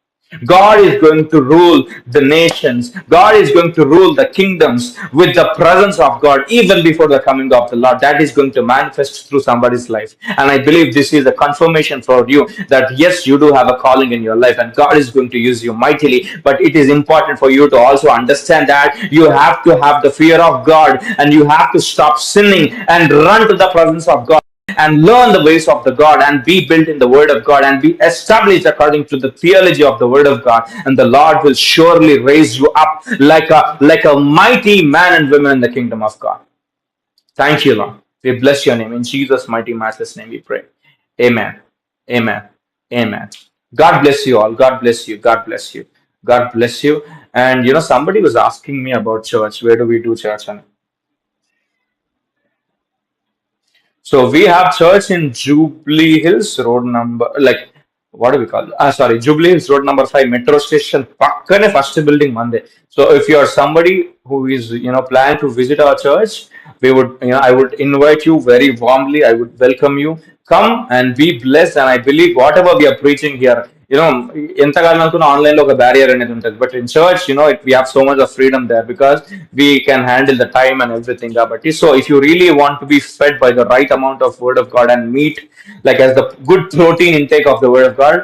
Speaker 1: God is going to rule the nations. God is going to rule the kingdoms with the presence of God even before the coming of the Lord. That is going to manifest through somebody's life. And I believe this is a confirmation for you that yes, you do have a calling in your life and God is going to use you mightily. But it is important for you to also understand that you have to have the fear of God and you have to stop sinning and run to the presence of God and learn the ways of the God and be built in the Word of God and be established according to the theology of the Word of God. And the Lord will surely raise you up like a mighty man and woman in the kingdom of God. Thank you, Lord. We bless your name. In Jesus' mighty, matchless name we pray. Amen. Amen. Amen. God bless you all. God bless you. God bless you. God bless you. And somebody was asking me about church. Where do we do church? And so we have church in Jubilee Hills Road number, like, what do we call it? Sorry, Jubilee Hills Road number 5, metro station, pakkane first building Monday. So if you are somebody who is, planning to visit our church, we would, I would invite you very warmly. I would welcome you. Come and be blessed. And I believe whatever we are preaching here, ఎంతకాలం అనుకున్న online లో ఒక barrier అనేది ఉంటుంది but in church we have so much of freedom there because we can handle the time and everything కాబట్టి so if you really want to be fed by the right amount of word of God and meat like as the good protein intake of the word of God,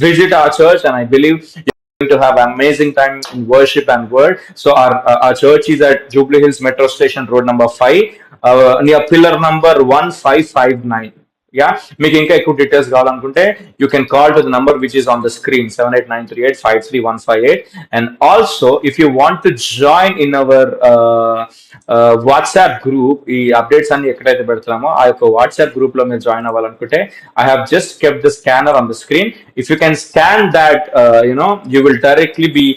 Speaker 1: visit our church and I believe you're going to have amazing time in worship and word. So our church is at Jubilee Hills Metro Station Road number 5 near pillar number 1559. Yeah, మీకు ఇంకా ఎక్కువ details కావాలనుకుంటే you can call to the number which is on the screen 78938533158. And also if you want to join in our WhatsApp group, ఈ updates అన్ని ఎక్కడైతే పెడతామో ఆ యొక్క వాట్సాప్ గ్రూప్ లో మీరు జాయిన్ అవ్వాలనుకుంటే I have just kept the scanner on the screen. If you can scan that, you will directly be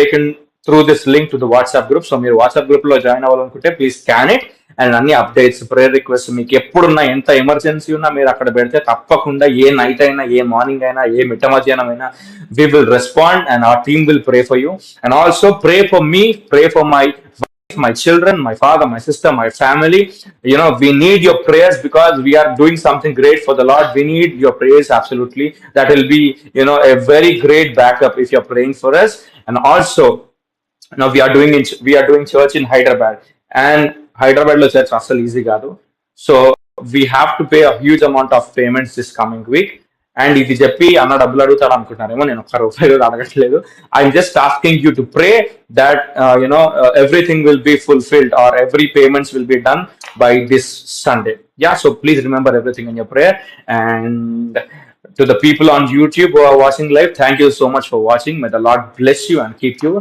Speaker 1: taken through this link to the WhatsApp group. So మీరు WhatsApp group లో join అవ్వాలనుకుంటే please scan it and అన్ని updates prayer request మీకు ఎప్పుడున్నా ఎంత emergency ఉన్నా మీరు అక్కడ పెడితే తప్పకుండా ఏ నైట్ అయినా ఏ మార్నింగ్ అయినా ఏ మిట్ట మధ్యాహ్నం అయినా we will respond and our team will pray for you and also pray for me, pray for my children, my father, my sister, my family. We need your prayers because we are doing something great for the Lord. We need your prayers absolutely. That will be a very great backup if you're praying for us. And also we are doing church in Hyderabad, and Hyderabad lo church asal easy kaadu. So we have to pay a huge amount of payments this coming week, and ఇది చెప్పి అన్న డబ్బులు అడుగుతాడు అనుకుంటున్నారేమో, నేను ఒక్క రూపాయి కూడా అడగట్లేదు. I'm just asking you to pray that everything will be fulfilled or every payments will be done by this Sunday. Yeah, so please remember everything in your prayer. And to the people on YouTube who are watching live, thank you so much for watching. May the Lord bless you and keep you.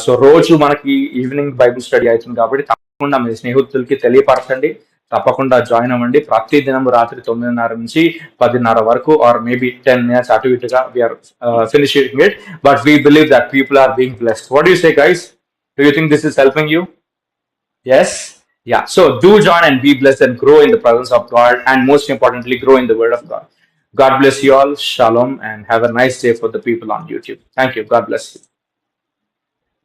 Speaker 1: So రోజు మనకి evening Bible study అవుతుంది కాబట్టి తప్పకుండా మీ స్నేహితులకి తెలియపరచండి, తప్పకుండా join అవ్వండి. ప్రతి దినం రాత్రి 9:30 నుంచి 10:30 వరకు, ఆర్ మేబీ 10 minutes అటు ఇటుగా we're finishing it. But we believe that people are being blessed. What do you say guys? Do you think this is helping you? Yes? Yeah. So do join and be blessed and grow in the presence of God, and most importantly, grow in the word of God. God bless you all. Shalom, and have a nice day for the people on YouTube. Thank you. God bless you.